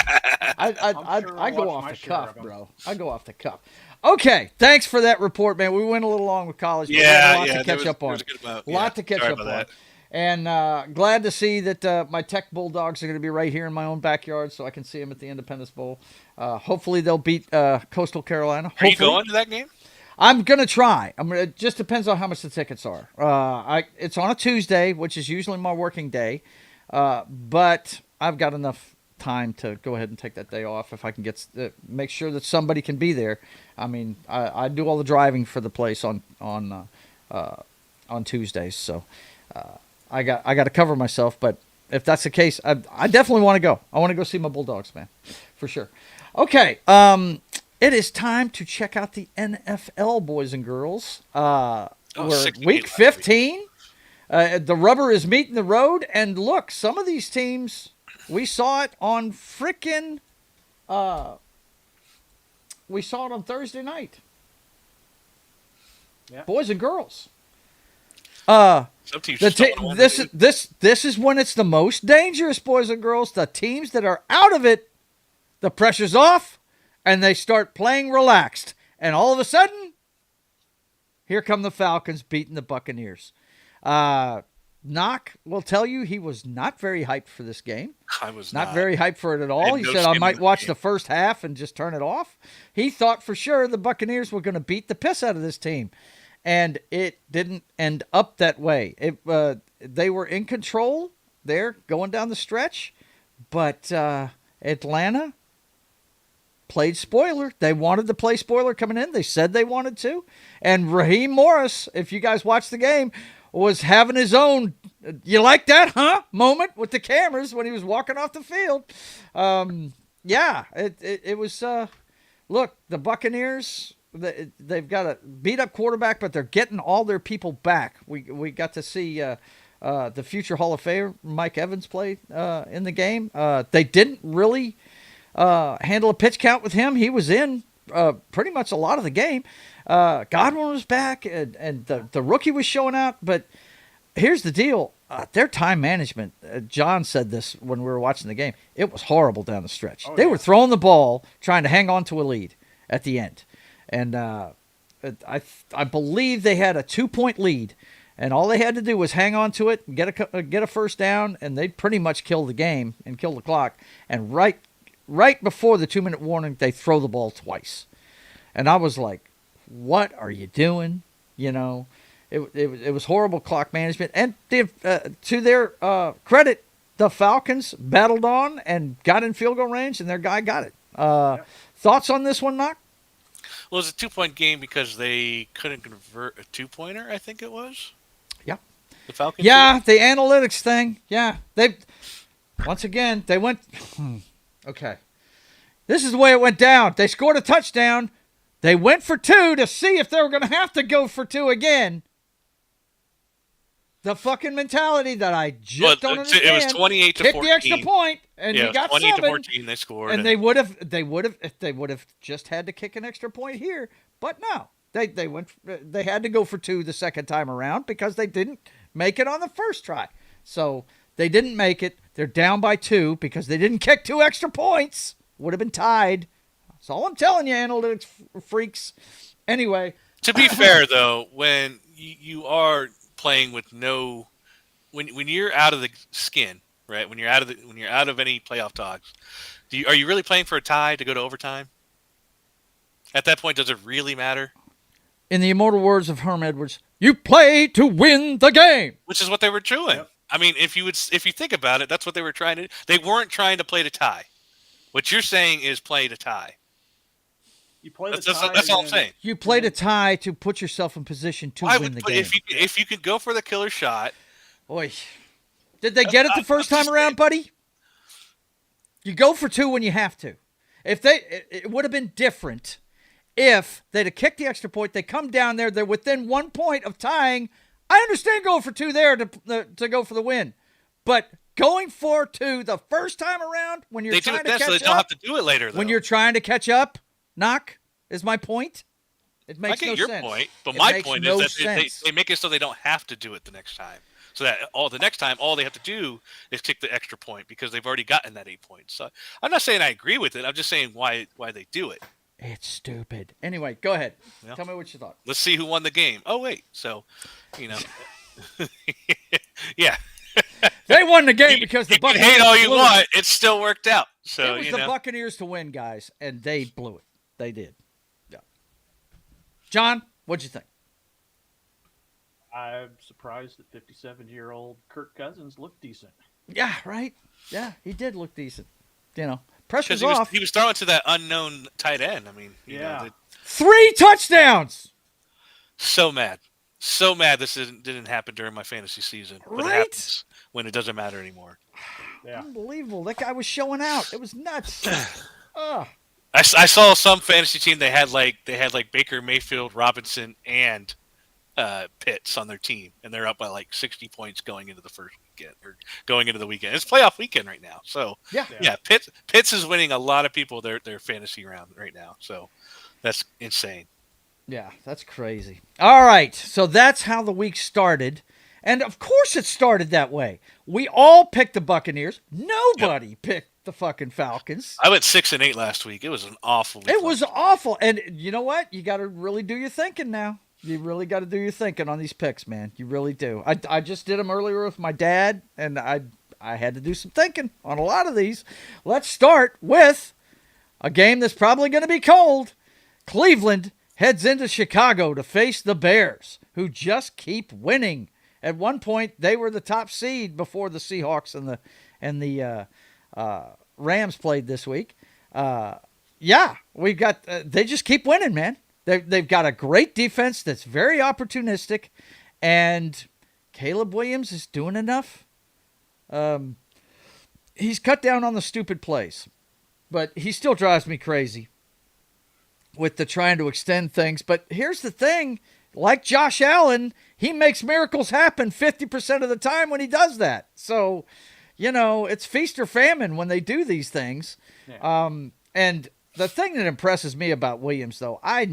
I go off the cuff, bro. I go off the cuff. Okay, thanks for that report, man. We went a little long with college, but we had a lot to catch up on. A lot to catch up on. And glad to see that my Tech Bulldogs are going to be right here in my own backyard, so I can see them at the Independence Bowl. Hopefully they'll beat Coastal Carolina. Are you going to that game? I'm going to try. It just depends on how much the tickets are. It's on a Tuesday, which is usually my working day, but I've got enough time to go ahead and take that day off if I can make sure that somebody can be there. I mean, I do all the driving for the place on Tuesdays, so I got to cover myself. But if that's the case, I definitely want to go. I want to go see my Bulldogs, man, for sure. Okay, it is time to check out the NFL, boys and girls. We're week 15. The rubber is meeting the road, and look, some of these teams, we saw it on frickin'. We saw it on Thursday night. Yeah. Boys and girls. This is when it's the most dangerous, boys and girls. The teams that are out of it, the pressure's off, and they start playing relaxed. And all of a sudden, here come the Falcons beating the Buccaneers. Knock will tell you he was not very hyped for this game. I was not very hyped for it at all. He said, I might watch the first half and just turn it off. He thought for sure the Buccaneers were going to beat the piss out of this team. And it didn't end up that way. They were in control there going down the stretch. But Atlanta played spoiler. They wanted to play spoiler coming in. They said they wanted to. And Raheem Morris, if you guys watched the game, was having his own, you like that, huh, moment with the cameras when he was walking off the field. It was, look, the Buccaneers, they've got a beat-up quarterback, but they're getting all their people back. We got to see the future Hall of Famer, Mike Evans, play in the game. They didn't really handle a pitch count with him. He was in pretty much a lot of the game. Godwin was back, and the rookie was showing out. But here's the deal. Their time management, John said this when we were watching the game, it was horrible down the stretch. They were throwing the ball, trying to hang on to a lead at the end. And I believe they had a 2-point lead, and all they had to do was hang on to it, get a first down, and they'd pretty much kill the game and kill the clock. And right before the 2-minute warning, they throw the ball twice. And I was like, what are you doing? It was horrible clock management. And to their credit, the Falcons battled on and got in field goal range, and their guy got it. Thoughts on this one, Knock? Well, it was a 2-point game because they couldn't convert a 2-pointer, I think it was. Yeah. The Falcons? Yeah, the analytics thing. Yeah. They went... Okay. This is the way it went down. They scored a touchdown. They went for 2 to see if they were going to have to go for 2 again. The fucking mentality that I just don't understand. It was 28-14. Kick the extra point, and you got 28-14. They scored, and they would have just had to kick an extra point here, but no, they went. They had to go for 2 the second time around because they didn't make it on the first try. So they didn't make it. They're down by 2 because they didn't kick 2 extra points. Would have been tied. That's all I'm telling you, analytics freaks. Anyway. To be fair, though, when you are playing with when you're out of the skin, right? When you're out of any playoff talks, are you really playing for a tie to go to overtime? At that point, does it really matter? In the immortal words of Herm Edwards, you play to win the game. Which is what they were doing. Yep. I mean, if you think about it, that's what they were trying to do. They weren't trying to play to tie. What you're saying is play to tie. You play the That's tie. that's all I'm saying. You played a tie to put yourself in position to win the game. If you could go for the killer shot. Oy. Did they get it the first time around, buddy? You go for 2 when you have to. It would have been different if they'd have kicked the extra point. They come down there. They're within 1 point of tying. I understand going for 2 there to go for the win. But going for 2 the first time around when you're trying to catch up. They don't have to do it later, though. When you're trying to catch up, knock, is my point. It makes I get no your sense. point, but my point no is that they make it so they don't have to do it the next time. So that the next time, all they have to do is kick the extra point because they've already gotten that 8 points. So I'm not saying I agree with it. I'm just saying why they do it. It's stupid. Anyway, go ahead. Yeah. Tell me what you thought. Let's see who won the game. Oh, wait. So, yeah. They won the game because the Buccaneers hate all you blew want. It still worked out. So it was the Buccaneers to win, guys, and they blew it. They did. Yeah. John, what'd you think? I'm surprised that 57-year-old Kirk Cousins looked decent. Yeah, right. Yeah, he did look decent. Pressure's off. He was throwing to that unknown tight end. I mean, you know, 3 touchdowns. So mad this didn't happen during my fantasy season. But it happens when it doesn't matter anymore. Yeah. Unbelievable. That guy was showing out. It was nuts. I saw some fantasy team. They had like Baker Mayfield, Robinson, and Pitts on their team, and they're up by like 60 points going into the first weekend or going into the weekend. It's playoff weekend right now, so yeah. Pitts is winning a lot of people their fantasy round right now, so that's insane. Yeah, that's crazy. All right, so that's how the week started, and of course it started that way. We all picked the Buccaneers. Nobody picked the fucking Falcons. I went 6-8 last week. It was an awful week. It was awful, and you know what? You got to really do your thinking now. You really got to do your thinking on these picks, man. You really do. I just did them earlier with my dad, and I had to do some thinking on a lot of these. Let's start with a game that's probably going to be cold. Cleveland heads into Chicago to face the Bears, who just keep winning. At one point, they were the top seed before the Seahawks and the Rams played this week. We've got they just keep winning, man. They've got a great defense that's very opportunistic, and Caleb Williams is doing enough. He's cut down on the stupid plays, but he still drives me crazy with the trying to extend things. But here's the thing, like Josh Allen, he makes miracles happen 50% of the time when he does that. So, it's feast or famine when they do these things. Yeah. And the thing that impresses me about Williams, though, I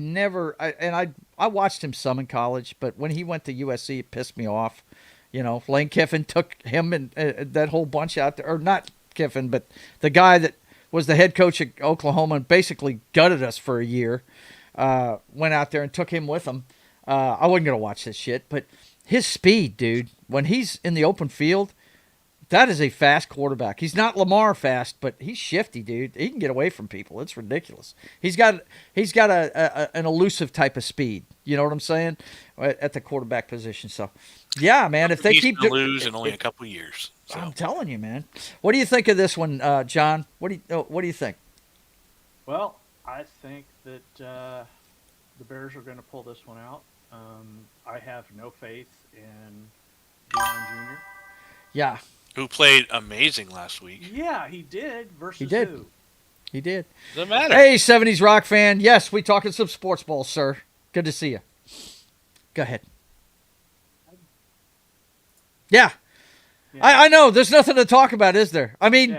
watched him some in college, but when he went to USC, it pissed me off. Lane Kiffin took him and that whole bunch out there, or not Kiffin, but the guy that was the head coach at Oklahoma and basically gutted us for a year, went out there and took him with him. I wasn't going to watch this shit, but his speed, dude, when he's in the open field, that is a fast quarterback. He's not Lamar fast, but he's shifty, dude. He can get away from people. It's ridiculous. He's got an elusive type of speed. You know what I'm saying? At the quarterback position. So, yeah, man. If they keep lose in only a couple of years, so. I'm telling you, man. What do you think of this one, John? What do you think? Well, I think that the Bears are going to pull this one out. I have no faith in Deion Jr. Yeah. Who played amazing last week. Yeah, he did. He did. He did. Doesn't matter. Hey, 70s Rock fan. Yes, we talking some sports balls, sir. Good to see you. Go ahead. Yeah. I know. There's nothing to talk about, is there? I mean,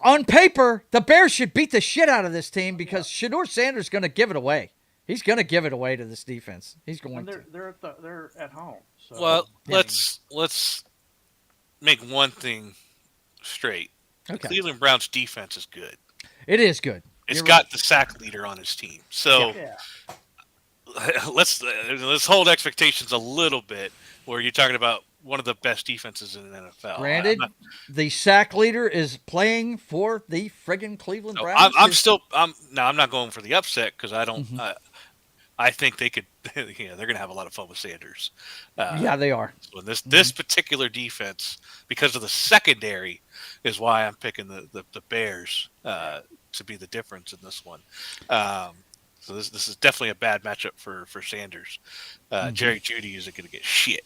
on paper, the Bears should beat the shit out of this team because Shedeur Sanders is going to give it away. He's going to give it away to this defense. He's going to. They're at home. So. Well, let's make one thing straight. Okay. The Cleveland Browns defense is good. It is good. It's got the sack leader on his team. So let's hold expectations a little bit where you're talking about one of the best defenses in the NFL. Granted, the sack leader is playing for the friggin' Cleveland Browns. I'm not going for the upset because I don't I think they could. They're going to have a lot of fun with Sanders. Yeah, they are. So this particular defense, because of the secondary, is why I'm picking the Bears to be the difference in this one. So this is definitely a bad matchup for Sanders. Jerry Jeudy isn't going to get shit.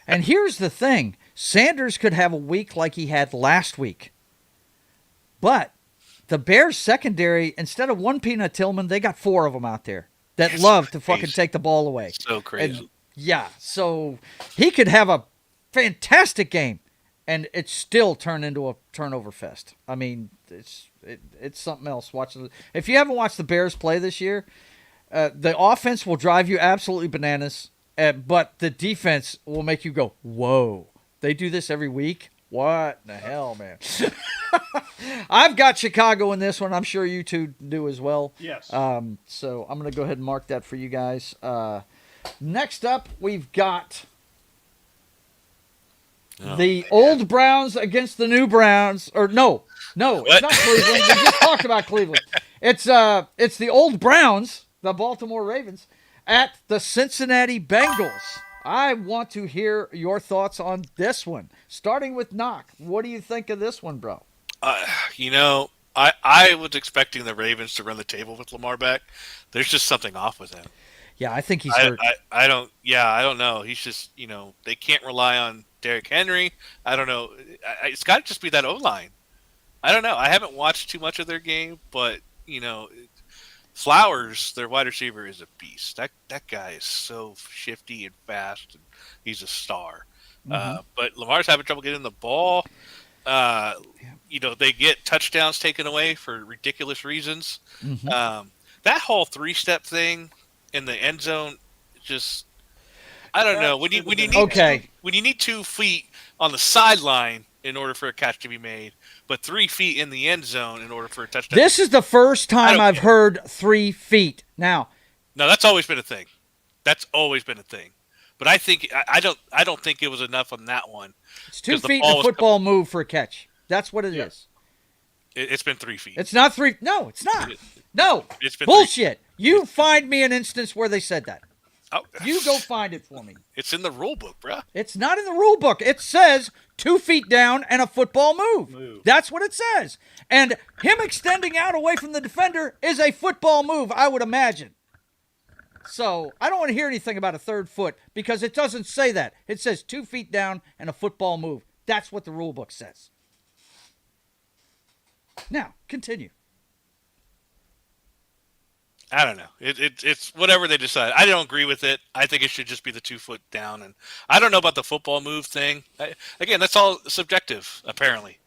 And here's the thing. Sanders could have a week like he had last week. But the Bears secondary, instead of one Peanut Tillman, they got 4 of them out there that That's love to crazy. fucking take the ball away. So crazy. And, yeah, so he could have a fantastic game, and it still turn into a turnover fest. I mean, it's something else. Watching, if you haven't watched the Bears play this year, the offense will drive you absolutely bananas, but the defense will make you go, "Whoa!" They do this every week. What the hell, man? I've got Chicago in this one. I'm sure you two do as well. Yes. So I'm going to go ahead and mark that for you guys. Next up, we've got the old Browns against the new Browns. Or no, it's not Cleveland. We just talked about Cleveland. It's the old Browns, the Baltimore Ravens, at the Cincinnati Bengals. I want to hear your thoughts on this one. Starting with Knock, what do you think of this one, bro? I was expecting the Ravens to run the table with Lamar back. There's just something off with him. Yeah, I think he's hurt. I don't know. He's just, they can't rely on Derrick Henry. I don't know. It's got to just be that O-line. I don't know. I haven't watched too much of their game, but, Flowers, their wide receiver, is a beast. That guy is so shifty and fast, and he's a star. But Lamar's having trouble getting the ball. They get touchdowns taken away for ridiculous reasons. That whole 3-step thing in the end zone, just I don't know. When you need 2 feet on the sideline in order for a catch to be made, but 3 feet in the end zone in order for a touchdown. This is the first time I've heard 3 feet. Now, no, that's always been a thing. But I think I don't think it was enough on that one. It's 2 feet in a football move for a catch. That's what it is. It's been 3 feet. It's not 3. No, it's not. No. It's been bullshit. You find me an instance where they said that. Oh. You go find it for me. It's in the rule book, bro. It's not in the rule book. It says 2 feet down and a football move. That's what it says. And him extending out away from the defender is a football move, I would imagine. So I don't want to hear anything about a 3rd foot because it doesn't say that. It says 2 feet down and a football move. That's what the rule book says. Now, continue. I don't know. It's whatever they decide. I don't agree with it. I think it should just be the 2 foot down. And I don't know about the football move thing. Again, that's all subjective, apparently.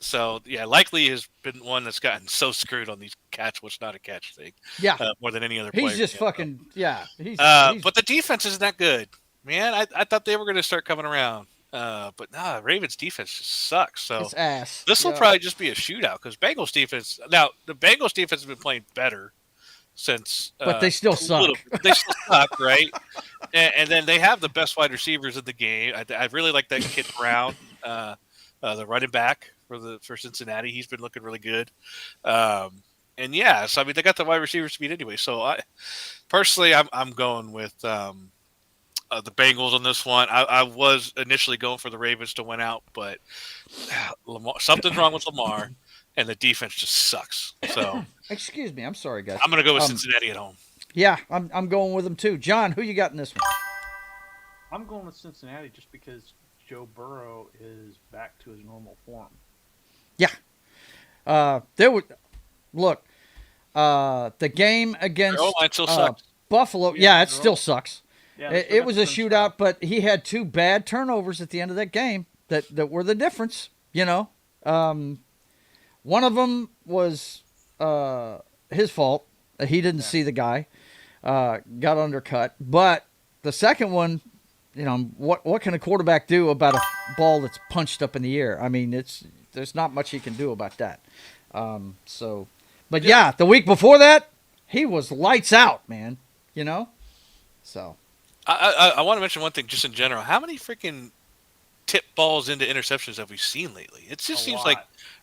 So yeah, likely has been one that's gotten so screwed on these catch what's not a catch thing. Yeah, more than any other player. He's just fucking He's but the defense isn't that good, man. I thought they were going to start coming around. But nah, Ravens defense just sucks. So it's ass. This will probably just be a shootout because Bengals defense. Now the Bengals defense has been playing better since, but they still suck. They still suck, right? And then they have the best wide receivers in the game. I really like that kid Brown, the running back for Cincinnati. He's been looking really good. And yeah, so I mean they got the wide receiver speed anyway. So I personally I'm going with. The Bengals on this one. I was initially going for the Ravens to win out, but something's wrong with Lamar, and the defense just sucks. So, excuse me, I'm sorry, guys. I'm going to go with Cincinnati at home. Yeah, I'm going with them too. John, who you got in this one? I'm going with Cincinnati just because Joe Burrow is back to his normal form. Yeah. The game against Buffalo. Yeah, it still sucks. Yeah, it was a shootout, but he had 2 bad turnovers at the end of that game that were the difference. One of them was his fault. He didn't see the guy, got undercut. But the second one, what can a quarterback do about a ball that's punched up in the air? I mean, there's not much he can do about that. The week before that, he was lights out, man. So. I want to mention one thing just in general. How many freaking tip balls into interceptions have we seen lately? It just seems like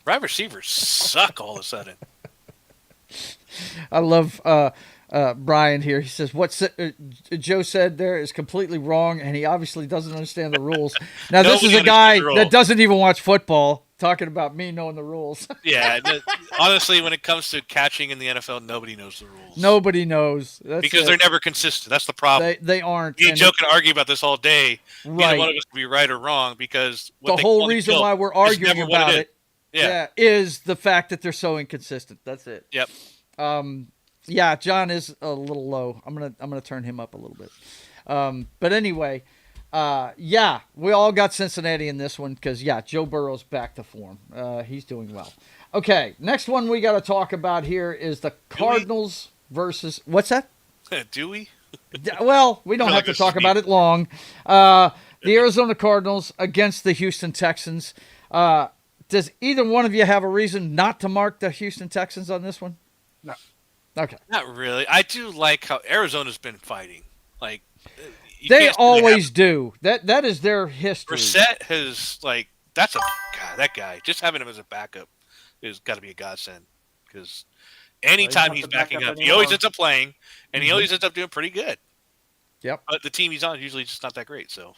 wide receivers suck all of a sudden. I love Brian here. He says, what Joe said there is completely wrong, and he obviously doesn't understand the rules. Now, this is a guy that doesn't even watch football. talking about me knowing the rules. Yeah, honestly, when it comes to catching in the NFL, nobody knows the rules. Nobody knows. That's because it. they're never consistent. That's the problem. They aren't. Me and Joe can argue about this all day. Right. Neither one of us can be right or wrong because the whole reason why we're arguing about it is the fact that they're so inconsistent. That's it. Yep. Yeah, John is a little low. I'm gonna turn him up a little bit. But anyway, we all got Cincinnati in this one because Joe Burrow's back to form. He's doing well. Okay, next one we got to talk about here is the Cardinals versus what's that? Do we? Well, we don't have to talk about it long. The Arizona Cardinals against the Houston Texans. Does either one of you have a reason not to mark the Houston Texans on this one? No. Okay. Not really. I do like how Arizona's been fighting. Like they always do. That is their history. Brissett has that guy. Just having him as a backup has got to be a godsend because anytime he's backing up, he always ends up playing, and he always ends up doing pretty good. Yep. But the team he's on is usually just not that great. So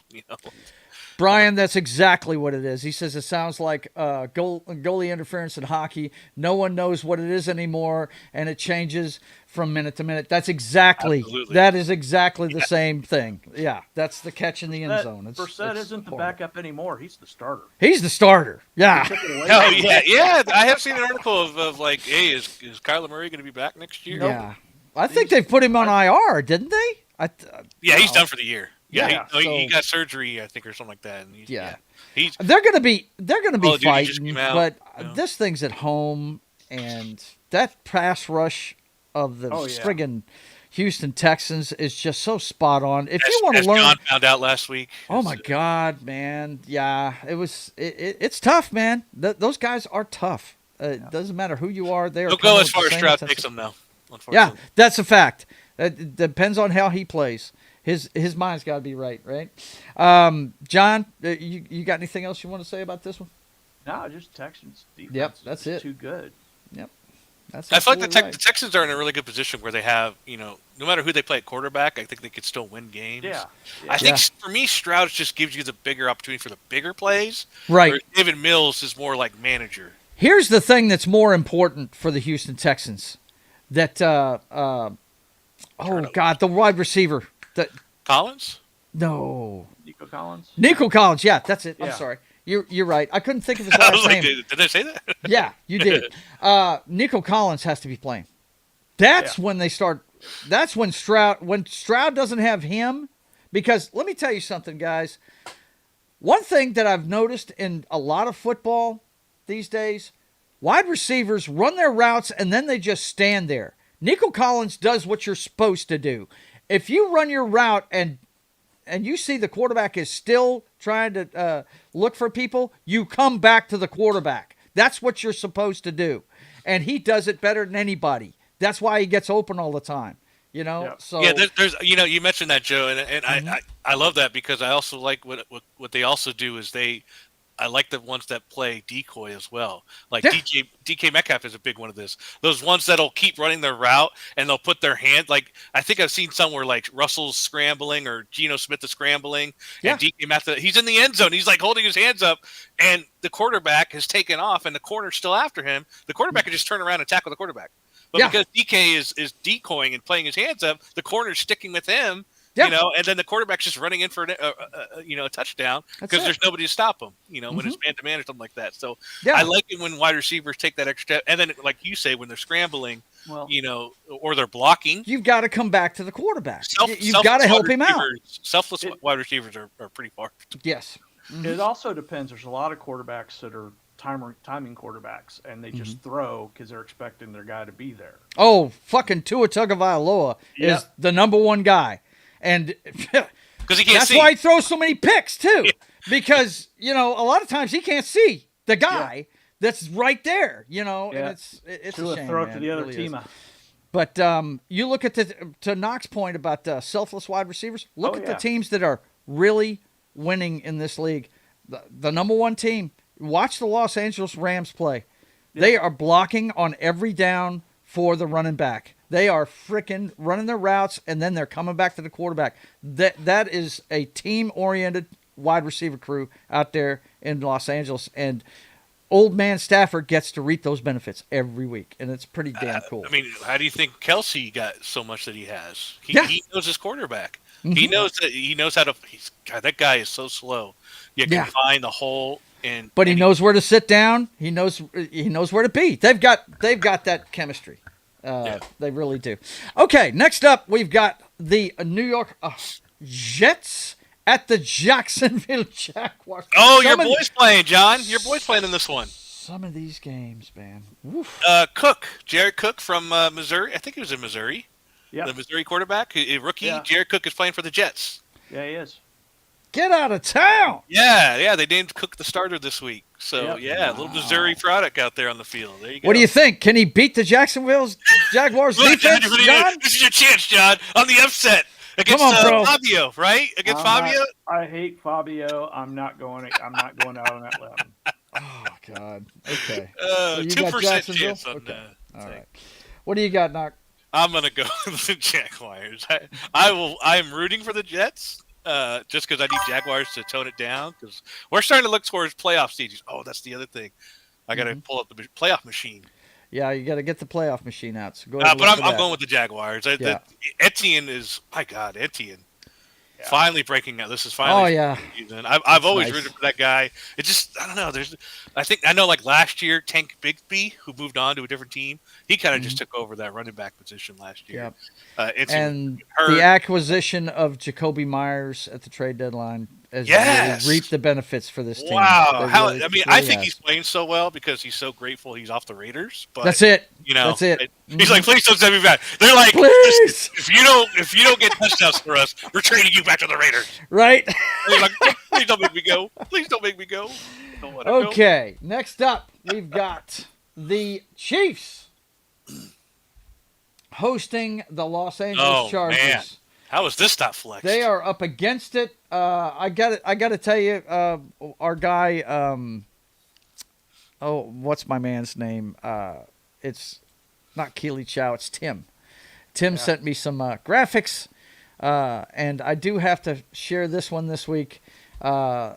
Brian, that's exactly what it is. He says it sounds like goalie interference in hockey. No one knows what it is anymore, and it changes from minute to minute. That's exactly the same thing. Yeah, that's the catch in the end zone. Brissett isn't the backup anymore. He's the starter. He's the starter. Yeah. Oh yeah. I have seen an article of like, hey, is Kyler Murray going to be back next year? Yeah, I think they put him on IR, didn't they? He's done for the year. He got surgery, I think, or something like that. And they're gonna be fighting, but this thing's at home, and that pass rush of the friggin' Houston Texans is just so spot on. If you want to learn, John found out last week. Oh my God, man! Yeah, it's tough, man. Those guys are tough. It doesn't matter who you are. They'll go as far as Stroud takes them, though. Yeah, that's a fact. It depends on how he plays. His mind's got to be right? John, you got anything else you want to say about this one? No, just Texans defense. Yep, that's it. Too good. Yep. I feel like the Texans are in a really good position where they have, no matter who they play at quarterback, I think they could still win games. Yeah. I think for me, Stroud just gives you the bigger opportunity for the bigger plays. Right. Where David Mills is more like manager. Here's the thing that's more important for the Houston Texans. That the wide receiver. Collins? No. Nico Collins? Yeah, that's it. Yeah. I'm sorry. You're right. I couldn't think of his last name. Did I say that? Yeah, you did. Nico Collins has to be playing. That's when they start. That's when Stroud doesn't have him. Because let me tell you something, guys. One thing that I've noticed in a lot of football these days, wide receivers run their routes and then they just stand there. Nico Collins does what you're supposed to do. If you run your route and you see the quarterback is still trying to look for people, you come back to the quarterback. That's what you're supposed to do. And he does it better than anybody. That's why he gets open all the time. So there's you mentioned that, Joe, and I love that because I also like what they also do is I like the ones that play decoy as well. Like DK Metcalf is a big one of this. Those ones that'll keep running their route and they'll put their hand. Like I think I've seen somewhere like Russell's scrambling or Geno Smith is scrambling, and DK Metcalf he's in the end zone. He's like holding his hands up, and the quarterback has taken off, and the corner's still after him. The quarterback can just turn around and tackle the quarterback, but because DK is decoying and playing his hands up, the corner's sticking with him. And then the quarterback's just running in for a touchdown because there's nobody to stop him, when it's man-to-man or something like that. So I like it when wide receivers take that extra step. And then, like you say, when they're scrambling, or they're blocking. You've got to come back to the quarterback. You've got to help him out. Selfless wide receivers are pretty far. Yes. Mm-hmm. It also depends. There's a lot of quarterbacks that are timing quarterbacks, and they just throw because they're expecting their guy to be there. Oh, fucking Tua Tagovailoa is the number one guy. And that's why he throws so many picks, too. Because, a lot of times he can't see the guy that's right there, and it's a shame, throw it to the other team. But you look at to Knox's point about selfless wide receivers, look at the teams that are really winning in this league. The number one team, watch the Los Angeles Rams play. Yeah. They are blocking on every down for the running back. They are freaking running their routes, and then they're coming back to the quarterback. That is a team-oriented wide receiver crew out there in Los Angeles. And, old man Stafford gets to reap those benefits every week, and it's pretty damn cool. I mean, how do you think Kelsey got so much that he has? Yeah. He knows his quarterback. Mhm. He knows how to. God, that guy is so slow. You can Yeah. find the hole, But he knows where to sit down. He knows where to be. They've got that chemistry. They really do. Okay, next up we've got the New York Jets at the Jacksonville Jaguars. Oh, your boy's playing, John. Your boy's playing in this one. Some of these games, man. Oof. Jared Cook from Missouri. I think he was in Missouri. Yeah. The Missouri quarterback, a rookie. Yeah. Jared Cook is playing for the Jets. Yeah, he is. Get out of town. Yeah. They named Cook the starter this week. So, Yep. a little Missouri product out there on the field. There you go. What do you think? Can he beat the Jacksonville Jaguars Look, defense, John? This is your chance, John, on the upset against Come on, bro. Fabio, right? Against Fabio. I hate Fabio. I'm not going out on that limb. Oh God. Okay. So you got 2% Jacksonville? chance on Okay. that. All right. What do you got, Knock? I'm gonna go with the Jaguars. I am rooting for the Jets, just because I need Jaguars to tone it down, because we're starting to look towards playoff stages. Oh, that's the other thing. I got to pull up the playoff machine. Yeah, you got to get the playoff machine out. So go ahead. But I'm going with the Jaguars. Yeah. Etienne is, my God, Etienne. Yeah. Finally breaking out. This is finally. Oh yeah. Season. I've always nice. rooted for that guy. It just, I don't know. I know like last year, Tank Bigsby, who moved on to a different team, he kind of just took over that running back position last year. Yep. And the acquisition of Jacoby Myers at the trade deadline has really reaped the benefits for this team. Wow. I think has. he's playing so well because he's so grateful he's off the Raiders. But that's it. That's it. He's like, please don't send me back. They're like, please. If you don't get touchdowns for us, we're trading you back to the Raiders. Right. He's like, please don't make me go. Please don't make me go. Okay. Next up, we've got the Chiefs hosting the Los Angeles Chargers. Man. How is this not flexed? They are up against it. I got to tell you, our guy. What's my man's name? It's not Keely Chow. It's Tim. Tim sent me some graphics, and I do have to share this one this week. Yeah,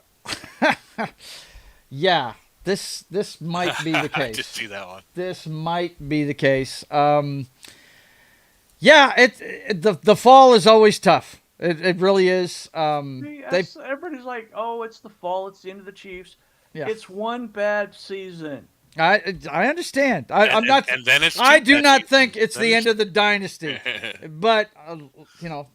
this might be the case. I just see that one. This might be the case. Yeah, the fall is always tough. It really is. Everybody's like, "Oh, it's the fall. It's the end of the Chiefs." Yeah. It's one bad season. I understand. I'm not. And then it's I do not think it's the end of the dynasty, but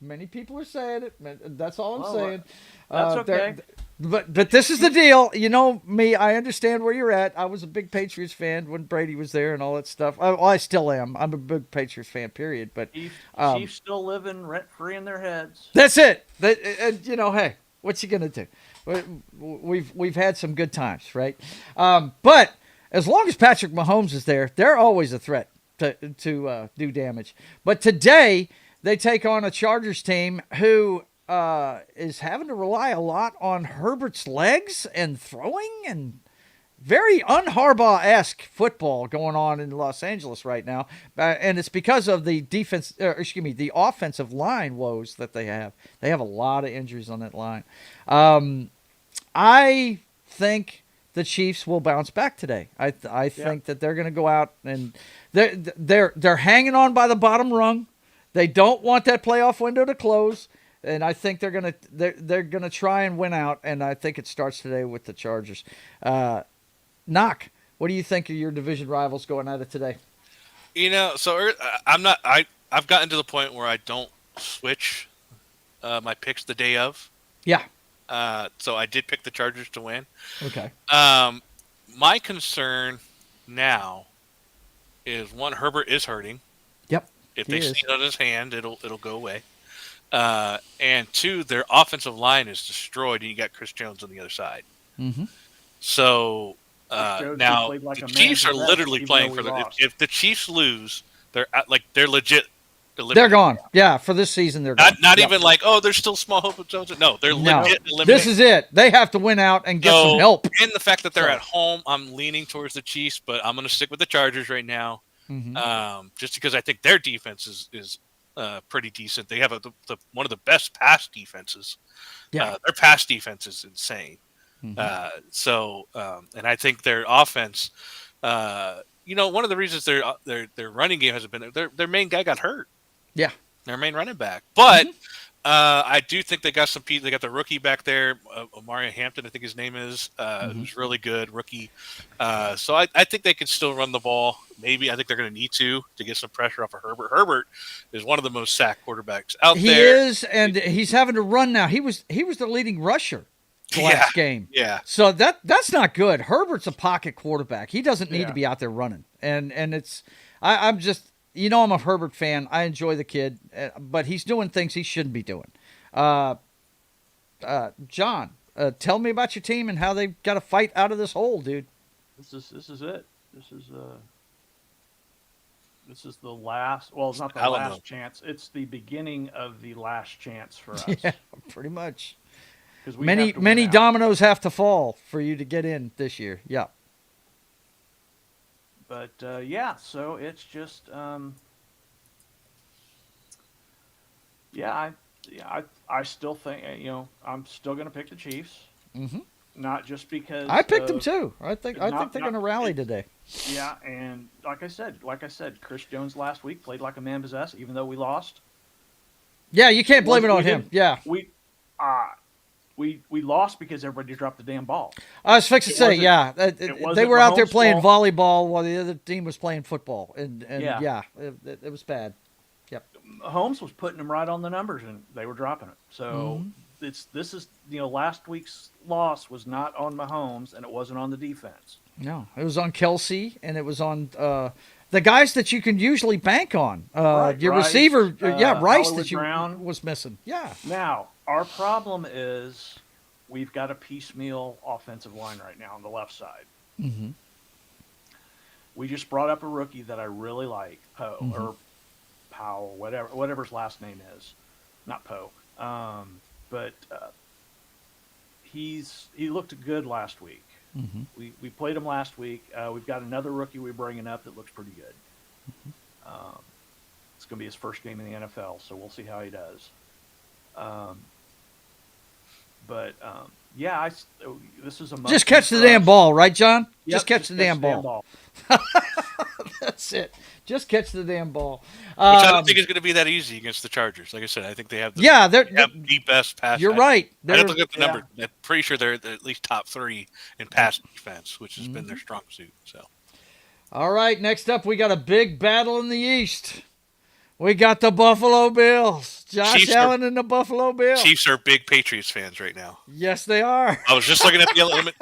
many people are saying it. That's all I'm saying. That's okay. But this is the deal. You know me. I understand where you're at. I was a big Patriots fan when Brady was there and all that stuff. I still am. I'm a big Patriots fan. Period. But Chiefs still living rent free in their heads. That's it. Hey, what you gonna do? We've had some good times, right? But as long as Patrick Mahomes is there, they're always a threat to do damage. But today they take on a Chargers team who is having to rely a lot on Herbert's legs and throwing, and very un-Harbaugh-esque football going on in Los Angeles right now. And it's because of the the offensive line woes that they have. They have a lot of injuries on that line. I think the Chiefs will bounce back today. I think that they're going to go out and they're hanging on by the bottom rung. They don't want that playoff window to close, and I think they're gonna try and win out. And I think it starts today with the Chargers. Knock, what do you think of your division rivals going at it today? So I've gotten to the point where I don't switch my picks the day of. Yeah. So I did pick the Chargers to win. Okay. My concern now is, one, Herbert is hurting. Yep. If they see it on his hand, it'll go away. And two, their offensive line is destroyed, and you got Chris Jones on the other side. Mm-hmm. So now the Chiefs are literally playing for the. If the Chiefs lose, they're legit. They're gone. Yeah, for this season, they're gone. Not even like, there's still small hope of Jones. No, they're legit eliminated. This is it. They have to win out and get some help. And the fact that they're at home, I'm leaning towards the Chiefs, but I'm going to stick with the Chargers right now. Mm-hmm. Just because I think their defense is pretty decent. They have one of the best pass defenses. Yeah. Their pass defense is insane. And I think their offense, one of the reasons their running game hasn't been their main guy got hurt. Yeah. Their main running back, but I do think they got some people. They got the rookie back there, Omari Hampton, I think his name is, who's really good rookie. So I think they can still run the ball. Maybe I think they're going to need to get some pressure off of Herbert. Herbert is one of the most sacked quarterbacks out He there. He is, and he's having to run now. He was the leading rusher the last game. Yeah. So that's not good. Herbert's a pocket quarterback. He doesn't need to be out there running. And it's I'm just. I'm a Herbert fan. I enjoy the kid, but he's doing things he shouldn't be doing. John, tell me about your team and how they've got to fight out of this hole, dude. This is it. This is the last. Well, it's not the last chance. It's the beginning of the last chance for us. Yeah, pretty much. Because many dominoes have to fall for you to get in this year. Yeah. But so it's just I still think I'm still going to pick the Chiefs. Mm-hmm. Not just because I picked them too. I think they're going to rally today. Yeah, and like I said, Chris Jones last week played like a man possessed, even though we lost. Yeah, you can't blame it on him. Yeah, we lost because everybody dropped the damn ball. I was fixing to say, they were out there playing volleyball while the other team was playing football, and it was bad. Yep. Holmes was putting them right on the numbers, and they were dropping it. So this is last week's loss was not on Mahomes, and it wasn't on the defense. No, it was on Kelsey, and it was on the guys that you can usually bank on. Your receiver, Rice, that you Brown was missing. Yeah. Now, our problem is we've got a piecemeal offensive line right now on the left side. Mm-hmm. We just brought up a rookie that I really like, Poe, or Powell, whatever his last name is. Not Poe. But he looked good last week. Mm-hmm. We played him last week. We've got another rookie we're bringing up that looks pretty good. It's going to be his first game in the NFL, so we'll see how he does. This is a just catch the damn ball, right, John? Yep, just catch the damn ball. That's it. Just catch the damn ball. Which I don't think is going to be that easy against the Chargers. Like I said, I think they have the best pass. You're right. I have to look up the number. I'm pretty sure they're at least top 3 in pass defense, which has been their strong suit. So, all right. Next up, we got a big battle in the East. We got the Buffalo Bills. Josh Allen and the Buffalo Bills. Chiefs are big Patriots fans right now. Yes, they are. I was just looking at the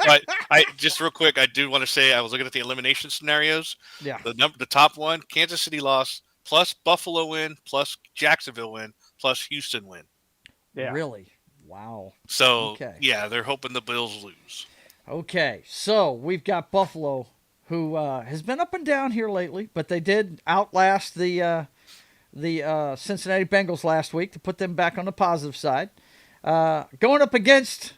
I just real quick, I do want to say I was looking at the elimination scenarios. Yeah. The top one, Kansas City loss, plus Buffalo win, plus Jacksonville win, plus Houston win. Yeah. Really? Wow. So, they're hoping the Bills lose. Okay. So, we've got Buffalo, who has been up and down here lately, but they did outlast the Cincinnati Bengals last week to put them back on the positive side. Going up against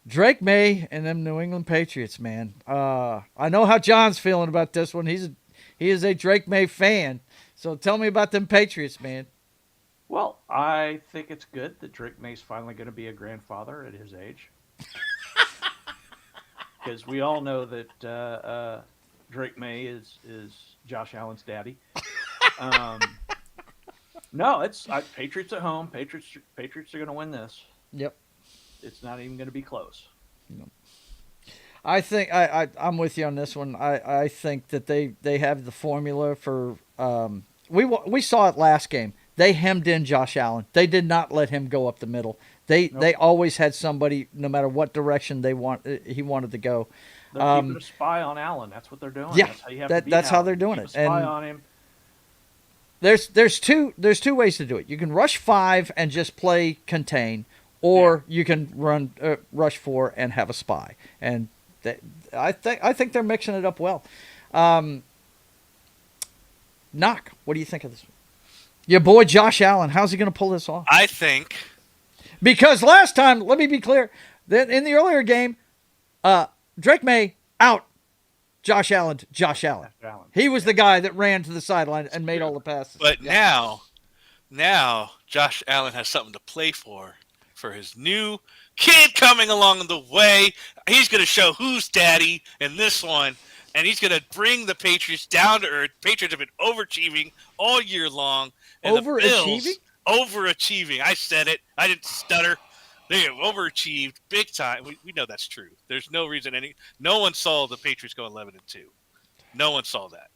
Drake May and them New England Patriots, man. I know how John's feeling about this one. He is a Drake May fan. So tell me about them Patriots, man. Well, I think it's good that Drake May's finally going to be a grandfather at his age. Because we all know that Drake May is Josh Allen's daddy. No, it's Patriots at home. Patriots are going to win this. Yep. It's not even going to be close. No. I think I'm with you on this one. I think that they have the formula for. We saw it last game. They hemmed in Josh Allen. They did not let him go up the middle. They always had somebody, no matter what direction he wanted to go. They're keeping a spy on Allen. That's what they're doing. Yeah, that's how you have to beat that's how Allen. they're doing Keep it. A spy on him. There's two ways to do it. You can rush 5 and just play contain, or you can run rush 4 and have a spy. And I think they're mixing it up well. Knock, what do you think of this one? Your boy Josh Allen, how's he going to pull this off? I think because last time, let me be clear, that in the earlier game, Drake May out. Josh Allen. He was the guy that ran to the sideline and made all the passes. But now Josh Allen has something to play for his new kid coming along the way. He's going to show who's daddy in this one, and he's going to bring the Patriots down to earth. Patriots have been overachieving all year long, and the Bills overachieving. I said it. I didn't stutter. They have overachieved big time. We know that's true. There's no reason no one saw the Patriots go 11-2. No one saw that.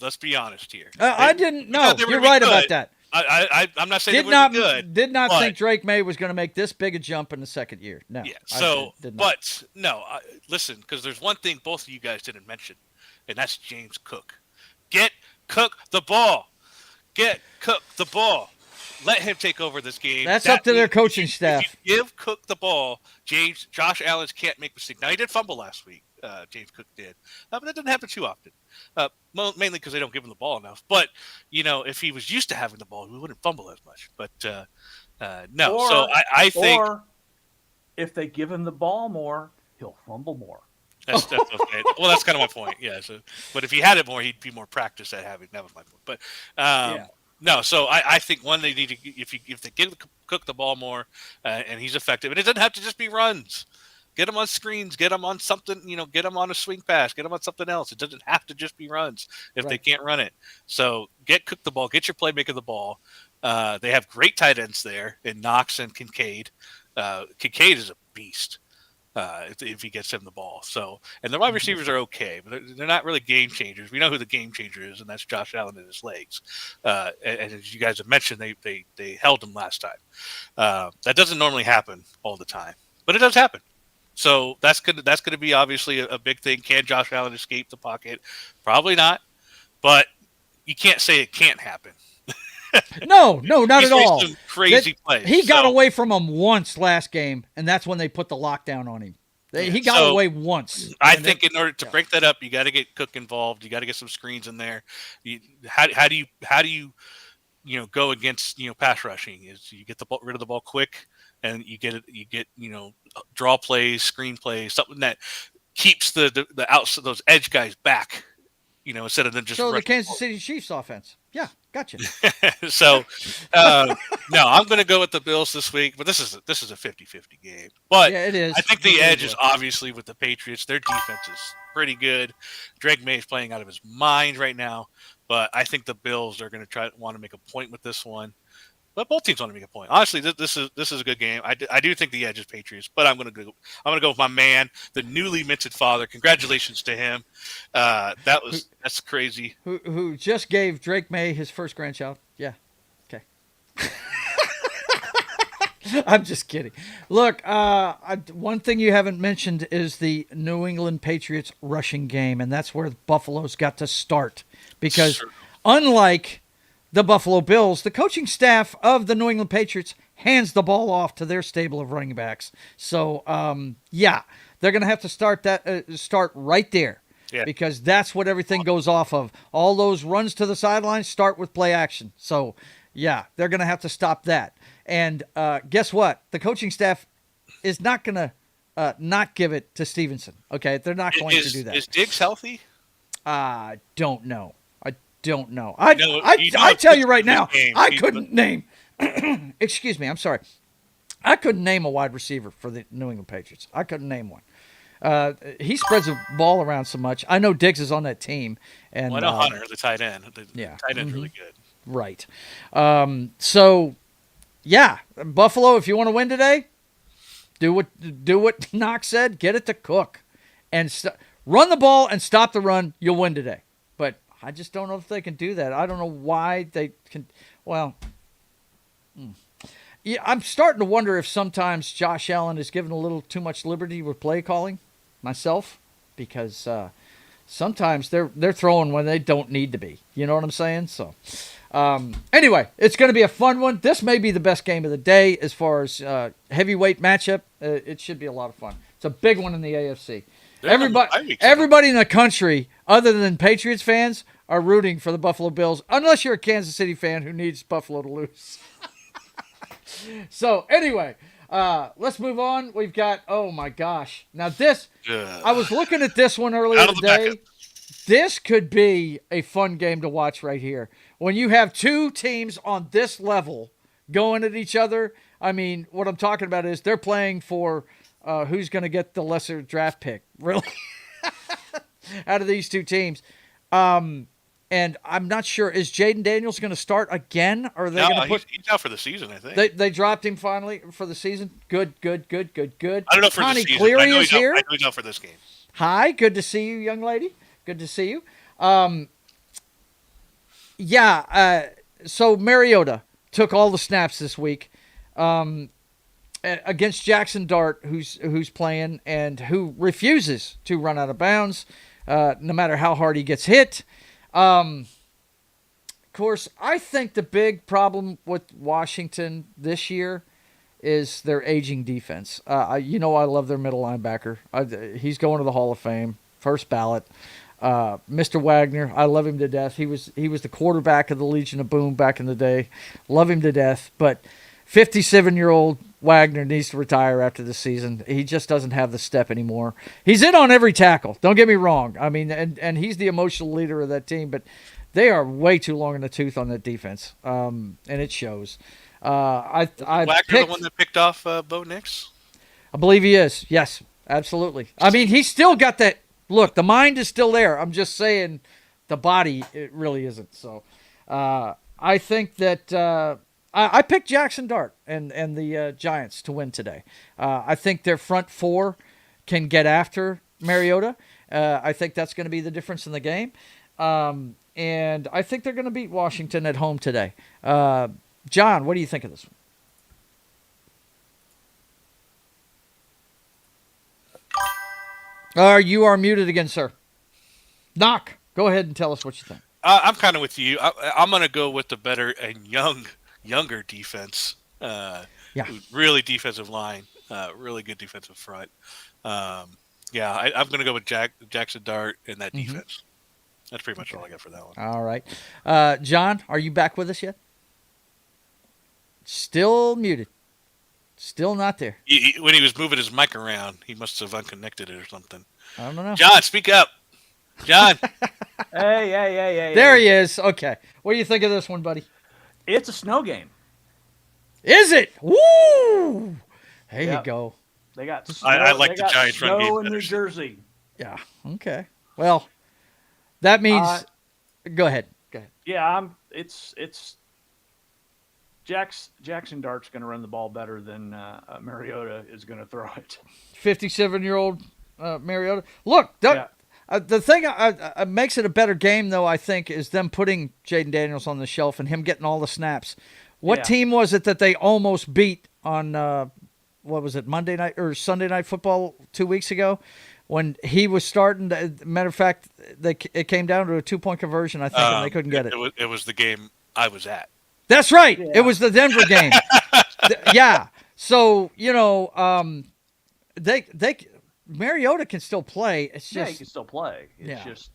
Let's be honest here. I didn't know. You're right about that. I'm not saying they were good. Did not think Drake May was going to make this big a jump in the second year. No. Yeah. So, but no. Listen, because there's one thing both of you guys didn't mention, and that's James Cook. Get Cook the ball. Get Cook the ball. Let him take over this game. That's up to their coaching staff. If you give Cook the ball, Josh Allen can't make mistakes. Now, he did fumble last week. James Cook did. But that doesn't happen too often. Mainly because they don't give him the ball enough. But, if he was used to having the ball, we wouldn't fumble as much. But, no. So I think. Or if they give him the ball more, he'll fumble more. That's okay. Well, that's kind of my point. Yeah. So, but if he had it more, he'd be more practiced at having. That was my point. But, yeah. No, so I think they need to if they give Cook the ball more and he's effective, and it doesn't have to just be runs. Get him on screens, get him on something, get him on a swing pass, get him on something else. It doesn't have to just be runs if they can't run it. So get Cook the ball, get your playmaker the ball. They have great tight ends there in Knox and Kincaid. Kincaid is a beast. If he gets him the ball. So, and the wide receivers are okay, but they're not really game changers. We know who the game changer is, and that's Josh Allen and his legs. And as you guys have mentioned, they held him last time. That doesn't normally happen all the time, but it does happen. So that's gonna be obviously a big thing. Can Josh Allen escape the pocket? Probably not, but you can't say it can't happen. No, not at all. Some crazy plays. He got away from him once last game, and that's when they put the lockdown on him. He got away once. I think in order to break that up, you got to get Cook involved. You got to get some screens in there. How do you go against pass rushing? Is you get rid of the ball quick, and you get draw plays, screen plays, something that keeps the outside those edge guys back. Instead of them just the Kansas City Chiefs offense. Yeah, gotcha. So, no, I'm going to go with the Bills this week, but this is a 50-50 game. But yeah, it is. I think the edge is obviously with the Patriots. Their defense is pretty good. Drake May is playing out of his mind right now, but I think the Bills are going to want to make a point with this one. But both teams want to make a point. Honestly, this is a good game. I do think the edge is Patriots, but I'm gonna go with my man, the newly minted father. Congratulations to him. That's crazy. Who just gave Drake May his first grandchild? Yeah. Okay. I'm just kidding. Look, one thing you haven't mentioned is the New England Patriots rushing game, and that's where Buffalo's got to start because unlike the Buffalo Bills, the coaching staff of the New England Patriots hands the ball off to their stable of running backs. So, they're going to have to start right there because that's what everything goes off of. All those runs to the sidelines start with play action. So, they're going to have to stop that. And guess what? The coaching staff is not going to not give it to Stevenson. Okay, they're not going to do that. Is Diggs healthy? I don't know. I tell you right now, I couldn't name. Excuse me, I'm sorry. I couldn't name a wide receiver for the New England Patriots. I couldn't name one. He spreads the ball around so much. I know Diggs is on that team, and I know Hunter, the tight end. The tight end's really good. Right. Buffalo. If you want to win today, do what Knox said. Get it to Cook, and run the ball and stop the run. You'll win today. But I just don't know if they can do that. I don't know why they can. Well, I'm starting to wonder if sometimes Josh Allen is given a little too much liberty with play calling myself, because sometimes they're throwing when they don't need to be. You know what I'm saying? So anyway, it's going to be a fun one. This may be the best game of the day as far as heavyweight matchup. It should be a lot of fun. It's a big one in the AFC. Everybody in the country, other than Patriots fans, are rooting for the Buffalo Bills, unless you're a Kansas City fan who needs Buffalo to lose. So, anyway, let's move on. We've got, oh my gosh. Now this, I was looking at this one earlier today. This could be a fun game to watch right here. When you have two teams on this level going at each other. I mean, what I'm talking about is they're playing for who's going to get the lesser draft pick, really, out of these two teams. And I'm not sure, is Jaden Daniels going to start again? Or are they going to put? He's out for the season, I think. They dropped him finally for the season. Good. I don't know for Connie the season. Cleary is here. I know he's out for this game. Hi, good to see you, young lady. Good to see you. So Mariota took all the snaps this week against Jackson Dart, who's playing and who refuses to run out of bounds, no matter how hard he gets hit. Of course, I think the big problem with Washington this year is their aging defense. I love their middle linebacker. He's going to the Hall of Fame, first ballot. Mr. Wagner, I love him to death. He was the quarterback of the Legion of Boom back in the day. Love him to death. But 57-year-old Wagner needs to retire after the season. He just doesn't have the step anymore. He's in on every tackle. Don't get me wrong. I mean, and he's the emotional leader of that team, but they are way too long in the tooth on that defense, and it shows. I Wagner, the one that picked off Bo Nix? I believe he is. Yes, absolutely. I mean, he's still got that. Look, the mind is still there. I'm just saying the body, it really isn't. So I think that I picked Jackson Dart and the Giants to win today. I think their front four can get after Mariota. I think that's going to be the difference in the game. And I think they're going to beat Washington at home today. John, what do you think of this one? You are muted again, sir. Knock. Go ahead and tell us what you think. I'm kind of with you. I'm going to go with the better and younger defense. Really defensive line. Really good defensive front. I'm going to go with Jackson Dart and that defense. That's pretty much all I got for that one. All right. John, are you back with us yet? Still muted. Still not there. When he was moving his mic around, he must have unconnected it or something. I don't know. John, speak up. John. Hey. There he is. Okay. What do you think of this one, buddy? It's a snow game. Is it? Woo! There you go. They got snow, I like the Giants run game snow in better. New Jersey. Yeah. Okay. Well, that means go ahead. Yeah, it's Jackson Dart's going to run the ball better than Mariota is going to throw it. 57-year-old Mariota. Look, the thing makes it a better game, though, I think, is them putting Jaden Daniels on the shelf and him getting all the snaps. What team was it that they almost beat on, what was it, Monday night or Sunday Night Football 2 weeks ago? When he was starting, matter of fact, it came down to a 2-point conversion, I think, and they couldn't get it. It was the game I was at. That's right. Yeah. It was the Denver game. So, Mariota can still play. It's just he can still play. It's just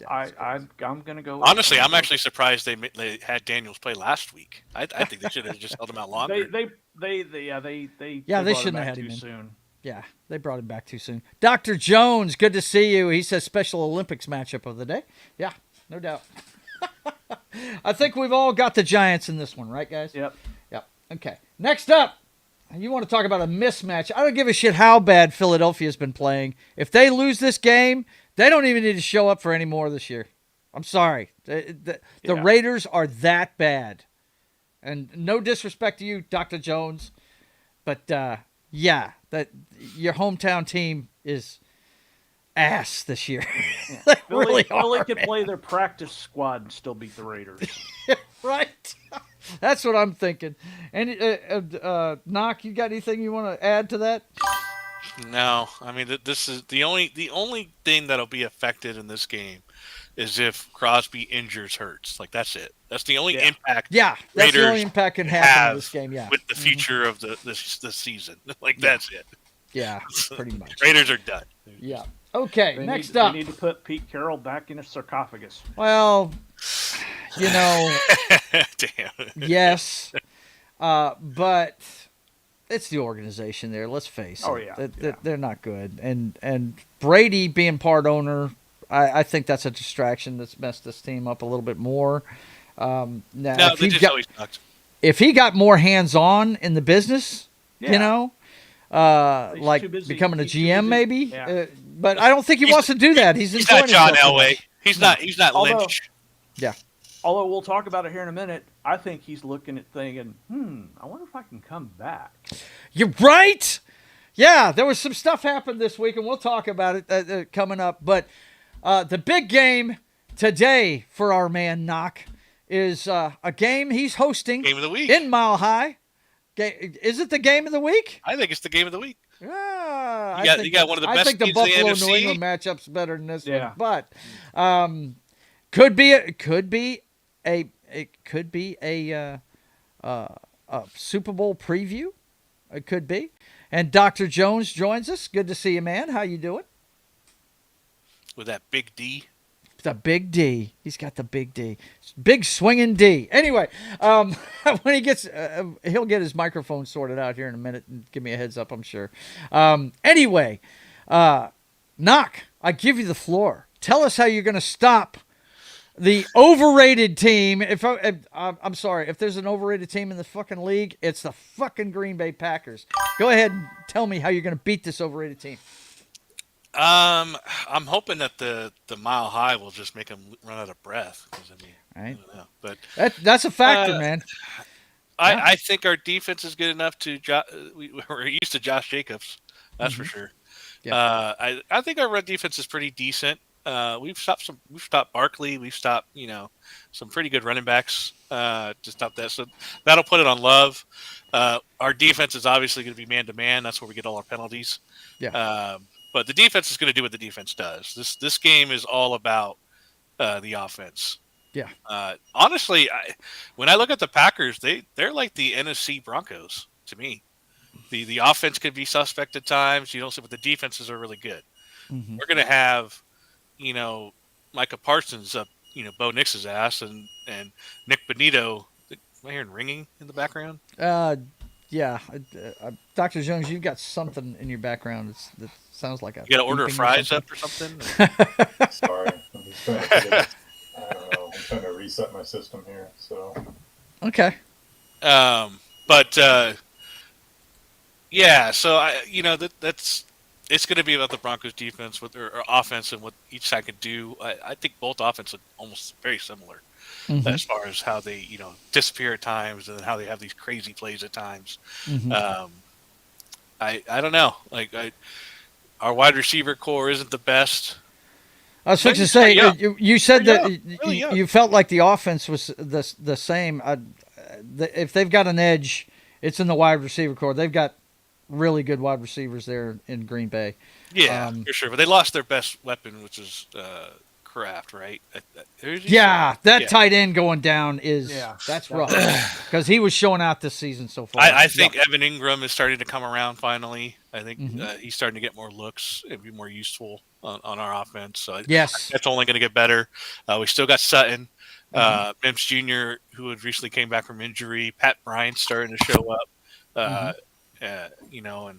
I'm going to go. Honestly, I'm actually surprised they had Daniels play last week. I think they should have just held him out longer. They shouldn't have had him too soon. Yeah, they brought him back too soon. Dr. Jones, good to see you. He says Special Olympics matchup of the day. Yeah, no doubt. I think we've all got the Giants in this one, right, guys? Yep. Okay. Next up, you want to talk about a mismatch. I don't give a shit how bad Philadelphia's been playing. If they lose this game, they don't even need to show up for any more this year. I'm sorry. The Raiders are that bad. And no disrespect to you, Dr. Jones, but that your hometown team is ass this year. Philly could play their practice squad and still beat the Raiders. Right. That's what I'm thinking. And Knock, you got anything you want to add to that? No, I mean this is the only thing that'll be affected in this game is if Crosby injures Hurts. Like that's it. That's the only impact. Yeah, that's the only impact can happen in this game. Yeah, with the future of the season. Like that's it. Yeah, pretty much. Raiders are done. Yeah. Okay, next up. They need to put Pete Carroll back in a sarcophagus. Well, Damn. Yes, but it's the organization there. Let's face it. Oh, yeah. They're not good. And Brady being part owner, I think that's a distraction that's messed this team up a little bit more. Now, No, they just always sucked. if he got more hands-on in the business, Yeah. you know, He's like too busy. becoming a He's too GM busy. maybe. Yeah. But I don't think he wants to do that. He's He's enjoying not John himself so Elway. much. He's not. He's not Although- Lynch. Yeah. Although we'll talk about it here in a minute, I think he's looking at thinking, I wonder if I can come back. You're right. Yeah, there was some stuff happened this week, and we'll talk about it coming up. But the big game today for our man Knock is a game he's hosting. Game of the week. In Mile High. Is it the game of the week? I think it's the game of the week. Yeah, You got one of the best I think the teams in the Buffalo NFC. New England matchup's better than this Yeah. one, but could be a Super Bowl preview. It could be. And Dr. Jones joins us. Good to see you, man. How you doing? With that big D. The big D. He's got the big D. Big swinging D. Anyway, when he gets, he'll get his microphone sorted out here in a minute and give me a heads up, I'm sure. Anyway, Knock, I give you the floor. Tell us how you're going to stop the overrated team. I'm sorry, if there's an overrated team in the fucking league, it's the fucking Green Bay Packers. Go ahead and tell me how you're going to beat this overrated team. I'm hoping that the Mile High will just make him run out of breath. 'Cause, I mean, Right. I don't know. But That's a factor, man. I think our defense is good enough to. We're used to Josh Jacobs, that's for sure. Yeah. I think our run defense is pretty decent. We've stopped Barkley. We've stopped some pretty good running backs to stop that. So that'll put it on Love. Our defense is obviously going to be man to man. That's where we get all our penalties. Yeah. But the defense is going to do what the defense does. This game is all about the offense. Yeah. Honestly, when I look at the Packers, they're like the NFC Broncos to me. The offense could be suspect at times. You don't see, but the defenses are really good. Mm-hmm. We're going to have, Micah Parsons up, Bo Nix's ass, and Nick Benito. Am I hearing ringing in the background? Yeah. Dr. Jones, you've got something in your background that sounds like a. You got to order beeping or fries something. up or something? Sorry, I'm just trying to get it. I don't know. I'm trying to reset my system here. So Okay. Yeah. So that's it's going to be about the Broncos defense or offense and what each side can do. I think both offense are almost very similar Mhm. as far as how they disappear at times and how they have these crazy plays at times. Mhm. I don't know. Our wide receiver core isn't the best. I was fixing to Pretty say, young. you said Pretty that young. Really young. you felt like the offense was the same. If they've got an edge, it's in the wide receiver core. They've got really good wide receivers there in Green Bay. Yeah, for sure. But they lost their best weapon, which is Kraft, right? Yeah, that Yeah. tight end going down Yeah. that's rough because he was showing out this season so far. I think Evan Ingram is starting to come around finally. I think Mhm. he's starting to get more looks and be more useful on our offense. So Yes. that's only going to get better. We still got Sutton, Mhm. Mims Jr., who had recently came back from injury. Pat Bryant's starting to show up.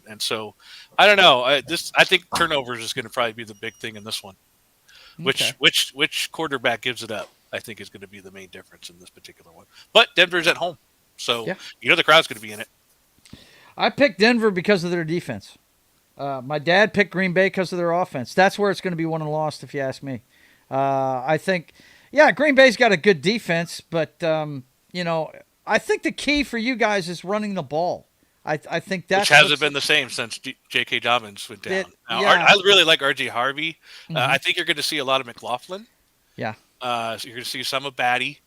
And so I don't know. I think turnovers is going to probably be the big thing in this one. Okay. Which quarterback gives it up, I think, is going to be the main difference in this particular one. But Denver's at home, so Yeah. the crowd's going to be in it. I picked Denver because of their defense. My dad picked Green Bay because of their offense. That's where it's going to be won and lost, if you ask me. I think, Green Bay's got a good defense, but I think the key for you guys is running the ball. I think that's Which hasn't been the same since J.K. Dobbins went down. Now, yeah. I really like R.J. Harvey. Mhm. I think you're going to see a lot of McLaughlin. Yeah. So you're going to see some of Batty.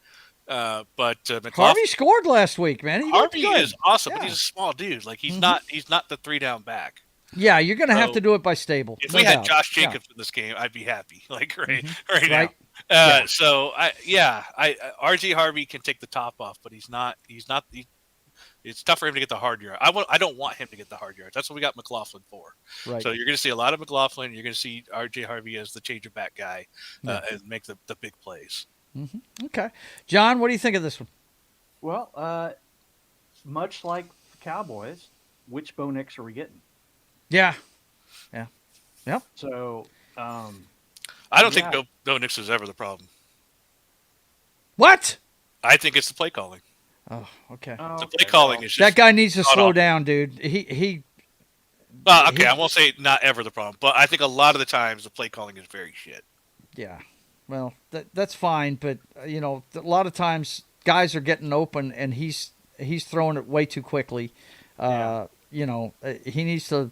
But McLaughlin, Harvey scored last week, man. He looked Harvey good. is awesome, but Yeah. he's a small dude. Like he's Mhm. not the 3-down back. Yeah, you're going to have So, to do it by stable. If no we had doubt. Josh Yeah. Jacobs in this game, I'd be happy. Like right Right. now. Yeah. So RJ Harvey can take the top off, but he's not. It's tough for him to get the hard yard. I don't want him to get the hard yards. That's what we got McLaughlin for. Right. So you're going to see a lot of McLaughlin. You're going to see RJ Harvey as the change of back guy and make the big plays. Okay. John, what do you think of this one? Well, much like the Cowboys, which Bo Nix are we getting? Yeah. So, I don't think Bo Nix is ever the problem. What? I think it's the play calling. Oh, okay. Oh, The okay, play calling well, is just That guy needs to not slow on. down, dude. He Well, okay, he- I won't say not ever the problem, but I think a lot of the times the play calling is very shit. yeah. Well, that's fine, but a lot of times guys are getting open and he's throwing it way too quickly. He needs to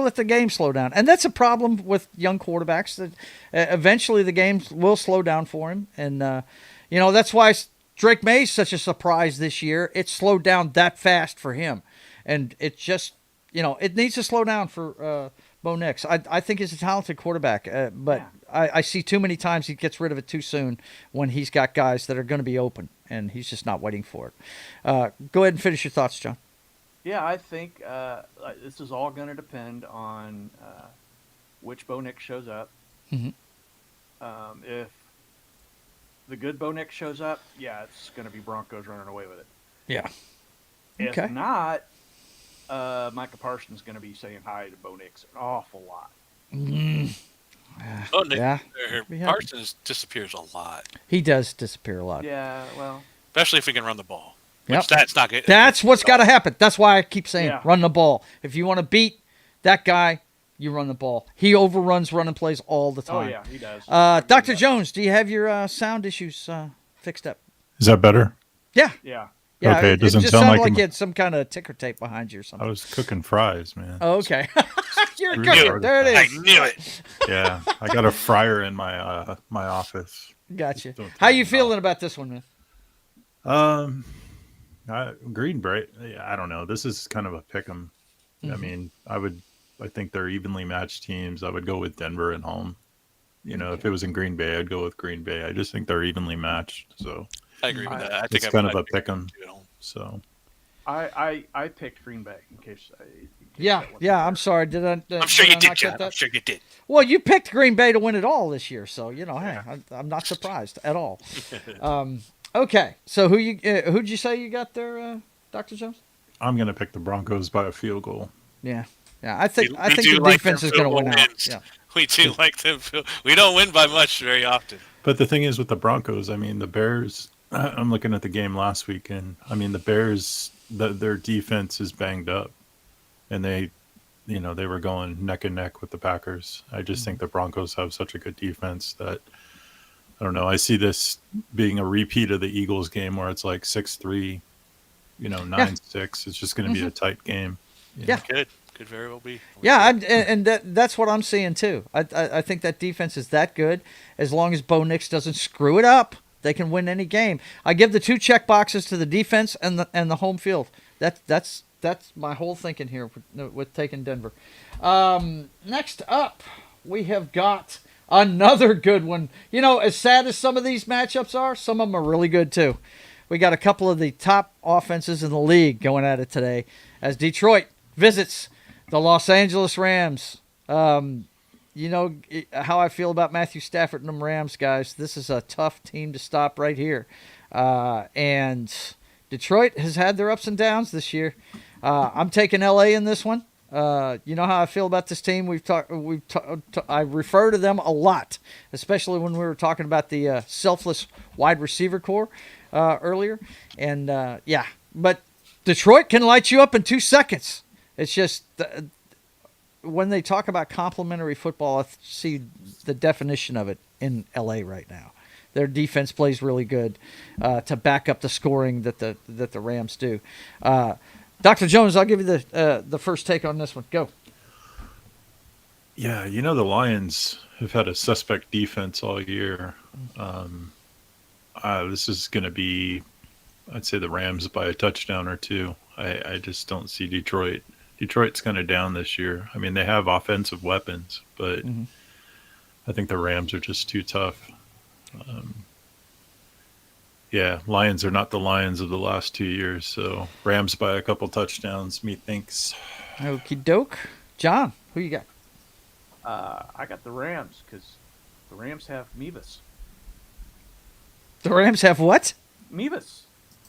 let the game slow down, and that's a problem with young quarterbacks. That eventually the game will slow down for him, and that's why Drake May's such a surprise this year. It slowed down that fast for him, and it just it needs to slow down for Bo Nix. I think he's a talented quarterback, but Yeah. I see too many times he gets rid of it too soon when he's got guys that are going to be open, and he's just not waiting for it. Go ahead and finish your thoughts, John. Yeah, I think this is all going to depend on which Bo Nix shows up. Mhm. If the good Bo Nix shows up, yeah, it's going to be Broncos running away with it. Yeah. If Okay. not, Micah Parsons is going to be saying hi to Bo Nix an awful lot. Oh, Nick, Yeah. We have- Parsons disappears a lot, He does disappear a lot. Yeah, well, especially if he can run the ball. Yep. Which that's not good. That's what's got to happen. That's why I keep saying Yeah. run the ball. If you want to beat that guy, you run the ball. He overruns running plays all the oh time. yeah, he does. Dr. Jones, do you have your sound issues fixed up? Is that better? Yeah. Yeah. Yeah, Okay, it doesn't just sound sounded like like him. you had some kind of ticker tape behind you or I something. was cooking fries, man. Oh, okay. You're Really good. hard There it I is. knew it. Yeah, I got a fryer in my my office. Gotcha. Don't How tell you me feeling about this one, man? Green Bay. Yeah, I don't know. This is kind of a pick 'em. I Mhm. mean, I think they're evenly matched teams. I would go with Denver at home. If it was in Green Bay, I'd go with Green Bay. I just think they're evenly matched. So I agree with that. I think it's kind of a pick 'em. So I picked Green Bay in case. Yeah, that wasn't yeah. clear. I'm sorry. Did I? I'm sure did you I did, not John. get that? I'm sure you did. Well, you picked Green Bay to win it all this year, so hey, I'm not surprised at all. Okay, so who'd you say you got there, Dr. Jones? I'm gonna pick the Broncos by a field goal. Yeah, yeah. I think We the do like defense them is going to field win goal out. wins. Yeah, We do like them. We don't win by much very often. But the thing is with the Broncos, I mean, the Bears. I'm looking at the game last weekend. I mean, the Bears, their defense is banged up, and they were going neck and neck with the Packers. I just think the Broncos have such a good defense that I don't know. I see this being a repeat of the Eagles game where it's like 6-3, 9-6. It's just going to be a tight game. Yeah. Could very well be. yeah, and that's what I'm seeing too. I think that defense is that good. As long as Bo Nix doesn't screw it up, they can win any game. I give the 2 check boxes to the defense and the home field. That's my whole thinking here with taking Denver. Next up, we have got another good one. As sad as some of these matchups are, some of them are really good too. We got a couple of the top offenses in the league going at it today as Detroit visits the Los Angeles Rams. You know how I feel about Matthew Stafford and them Rams, guys. This is a tough team to stop right here. And Detroit has had their ups and downs this year. I'm taking LA in this one. You know how I feel about this team. I refer to them a lot, especially when we were talking about the selfless wide receiver core earlier. And but Detroit can light you up in 2 seconds. It's just when they talk about complimentary football, I see the definition of it in LA right now. Their defense plays really good to back up the scoring that the Rams do. Dr. Jones, I'll give you the first take on this one. Go. Yeah, the Lions have had a suspect defense all year. This is going to be, I'd say, the Rams by a touchdown or 2. I just don't see Detroit. Detroit's kind of down this year. I mean, they have offensive weapons, but I think the Rams are just too tough. Lions are not the Lions of the last 2 years, so Rams by a couple touchdowns, methinks. Okie doke. John, who you got? I got the Rams because the Rams have Mevis. The Rams have what? Mevis,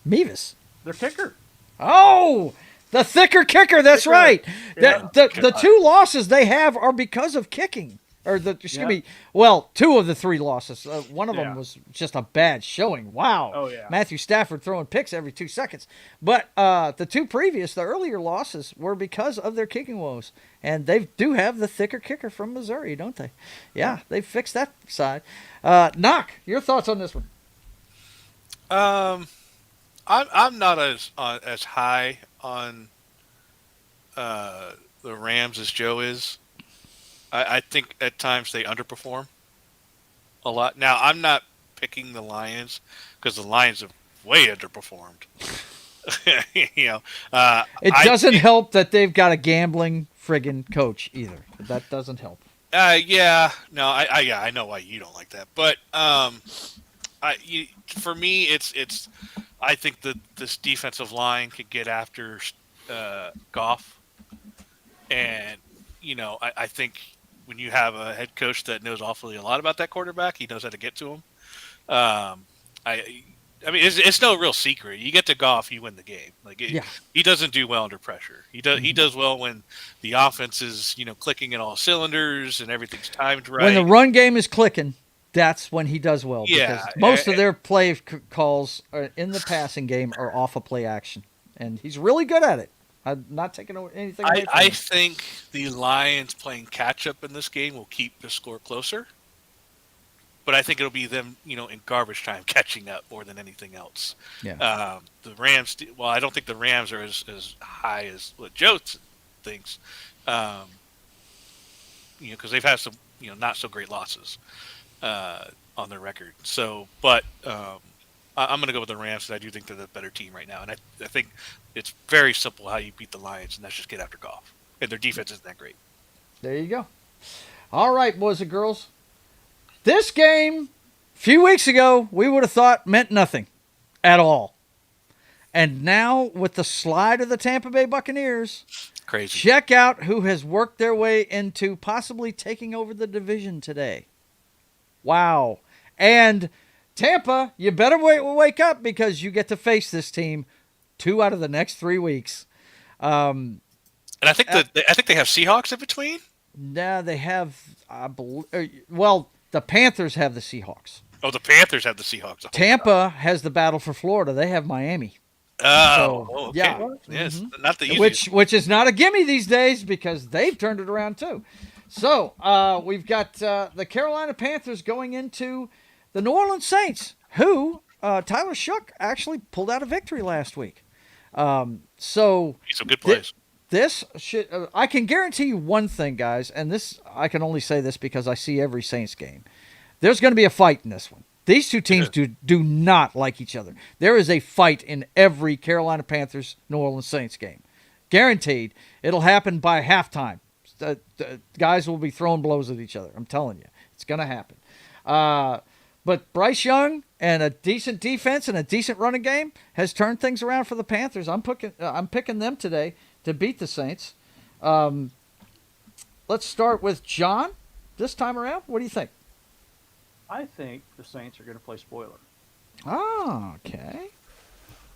Mevis. their kicker. Oh, the thicker kicker. That's Kicker. right. Yeah. The 2 losses they have are because of kicking. Or excuse Yeah. me. Well, 2 of the 3 losses. One of them Yeah. was just a bad showing. Wow. Oh, yeah. Matthew Stafford throwing picks every 2 seconds. But the 2 previous, the earlier losses, were because of their kicking woes, and they do have the thicker kicker from Missouri, don't they? Yeah, they fixed that side. Knock, your thoughts on this one? I'm not as high on the Rams as Joe is. I think at times they underperform a lot. Now I'm not picking the Lions because the Lions have way underperformed. you know, It doesn't help that they've got a gambling friggin' coach either. That doesn't help. Yeah, no, I know why you don't like that, but for me, it's. I think that this defensive line could get after Goff, and I think when you have a head coach that knows awfully a lot about that quarterback, he knows how to get to him. I mean, it's no real secret. You get to Goff, you win the game. He doesn't do well under pressure. He does well when the offense is clicking in all cylinders and everything's timed right. When the run game is clicking, that's when he does well. Yeah, because most of their play calls in the passing game are off of play action, and he's really good at it. I'm not taking anything away from I him. think the Lions playing catch up in this game will keep the score closer. But I think it'll be them, in garbage time catching up more than anything else. Yeah. The Rams. Well, I don't think the Rams are as high as what Joe thinks. Because they've had some, not so great losses on their record. So, but I'm going to go with the Rams. I do think they're the better team right now, and I think it's very simple how you beat the Lions, and that's just get after Goff. And their defense isn't that great. There you go. All right, boys and girls. This game, a few weeks ago, we would have thought meant nothing at all. And now, with the slide of the Tampa Bay Buccaneers, crazy. Check out who has worked their way into possibly taking over the division today. Wow. And Tampa, you better wake up because you get to face this team 2 out of the next 3 weeks. And I think they have Seahawks in between. Nah, they have, the Panthers have the Seahawks. Oh, the Panthers have the Seahawks. Tampa has the battle for Florida. They have Miami. Oh, okay. Yeah. Yes, not the easiest. Which is not a gimme these days because they've turned it around too. So we've got the Carolina Panthers going into the New Orleans Saints, who Tyler Shook actually pulled out a victory last week. So some good plays. This should I can guarantee you one thing, guys, and this I can only say this because I see every Saints game. There's going to be a fight in this one. These two teams do not like each other. There is a fight in every Carolina Panthers New Orleans Saints game. Guaranteed. It'll happen by halftime. The guys will be throwing blows at each other. I'm telling you. It's going to happen. But Bryce Young and a decent defense and a decent running game has turned things around for the Panthers. I'm picking them today to beat the Saints. Let's start with John this time around. What do you think? I think the Saints are going to play spoiler. Oh, okay.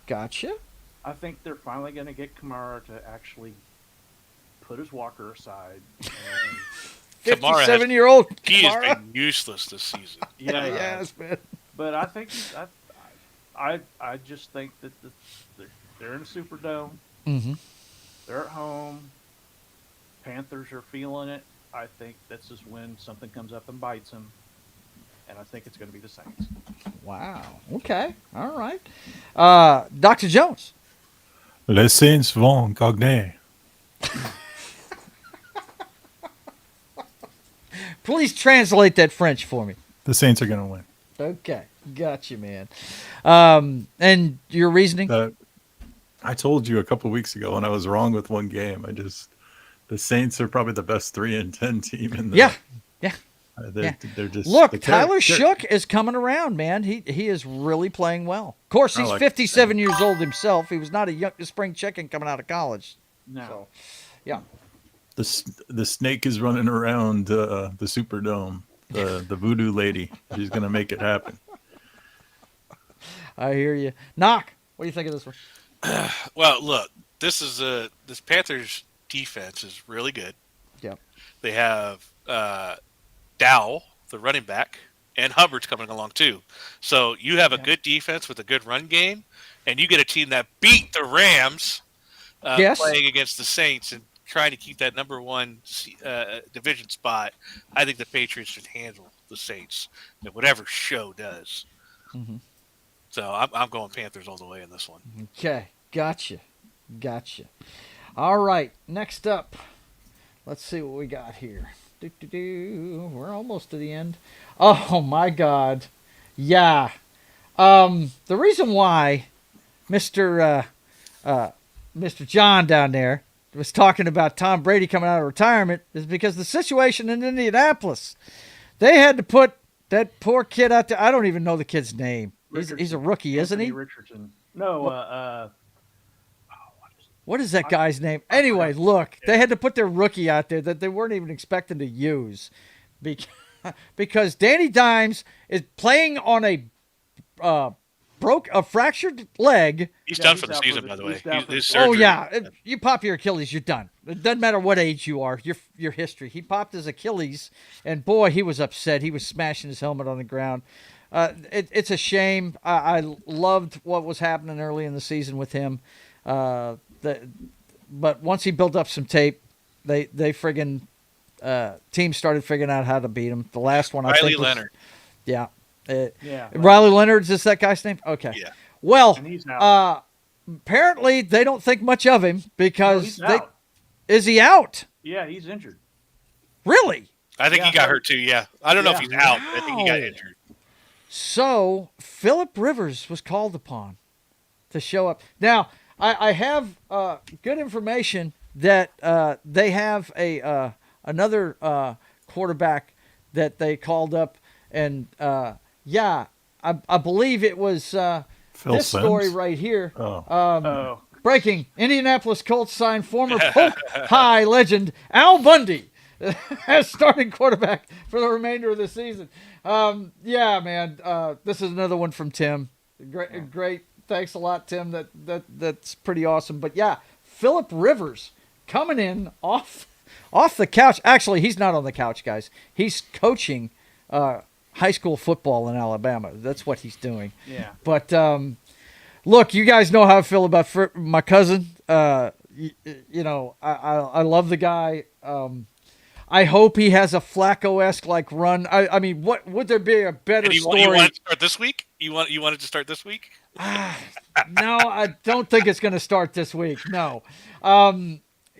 Gotcha. I think they're finally going to get Kamara to actually put his walker aside. And 57-year-old He has Kamara. been useless this season. yeah, Yes, man. But I think I just think that they're in the Superdome. Mm-hmm. They're at home. Panthers are feeling it. I think this is when something comes up and bites them. And I think it's going to be the Saints. Wow. Okay. All right. Dr. Jones. Les Saints vont gagner. Please translate that French for me. The Saints are going to win. Okay. Got you, man. And your reasoning? I told you a couple weeks ago when I was wrong with one game. The Saints are probably the best 3-10 team in the. Yeah. They're just look. Tyler Shook is coming around, man. He is really playing well. Of course, he's 57 years old himself. He was not a young spring chicken coming out of college. No. So, yeah. The snake is running around the Superdome. The voodoo lady. She's gonna make it happen. I hear you. Knock. What do you think of this one? Well, look, this Panthers defense is really good. Yep. They have Dowell, the running back, and Hubbard's coming along too. So you have a Yeah. good defense with a good run game, and you get a team that beat the Rams Yes. playing against the Saints and trying to keep that number one division spot. I think the Patriots should handle the Saints at whatever show does. Mm-hmm. So I'm going Panthers all the way in this one. Okay, gotcha. All right, next up, let's see what we got here. We're almost to the end. Oh my God, yeah. The reason why Mister Mr. John down there was talking about Tom Brady coming out of retirement is because the situation in Indianapolis, they had to put that poor kid out there. I don't even know the kid's name. He's a rookie, isn't he? Richardson. No, What is that guy's name? Anyway, look, they had to put their rookie out there that they weren't even expecting to use because Danny Dimes is playing on a fractured leg. He's Yeah, done he's for the out season, for by the- the way. he's down for His the- surgery. Oh yeah, you pop your Achilles, you're done. It doesn't matter what age you are. Your history. He popped his Achilles, and boy, he was upset. He was smashing his helmet on the ground. It's a shame. I loved what was happening early in the season with him. But once he built up some tape, they friggin' teams started figuring out how to beat him. The last one, I Riley think, was, Leonard. yeah. yeah. Riley Leonard, is this that guy's name? Okay. Yeah. Well, And he's out. apparently they don't think much of him No, because he's out. is he out? Yeah, he's injured. Really? I think he Yeah. got hurt too. Yeah, I don't know if Yeah. he's out. I think he got Wow. injured. So Philip Rivers was called upon to show up. Now I have good information that they have another quarterback that they called up, and I believe it was Phil this story Simms? right here. Oh, Breaking: Indianapolis Colts sign former Polk High legend Al Bundy as starting quarterback for the remainder of the season. Yeah, man, this is another one from Tim. Great. Thanks a lot, Tim. That's pretty awesome. But yeah, Philip Rivers coming in off the couch. Actually, he's not on the couch, guys. He's coaching high school football in Alabama. That's what he's doing. yeah. But look, you guys know how I feel about my cousin. You know, I love the guy. I hope he has a Flacco-esque like run. I mean, what would there be a better And you story? want to start this week? You wanted to start this week? No, I don't think it's going to start this week. No.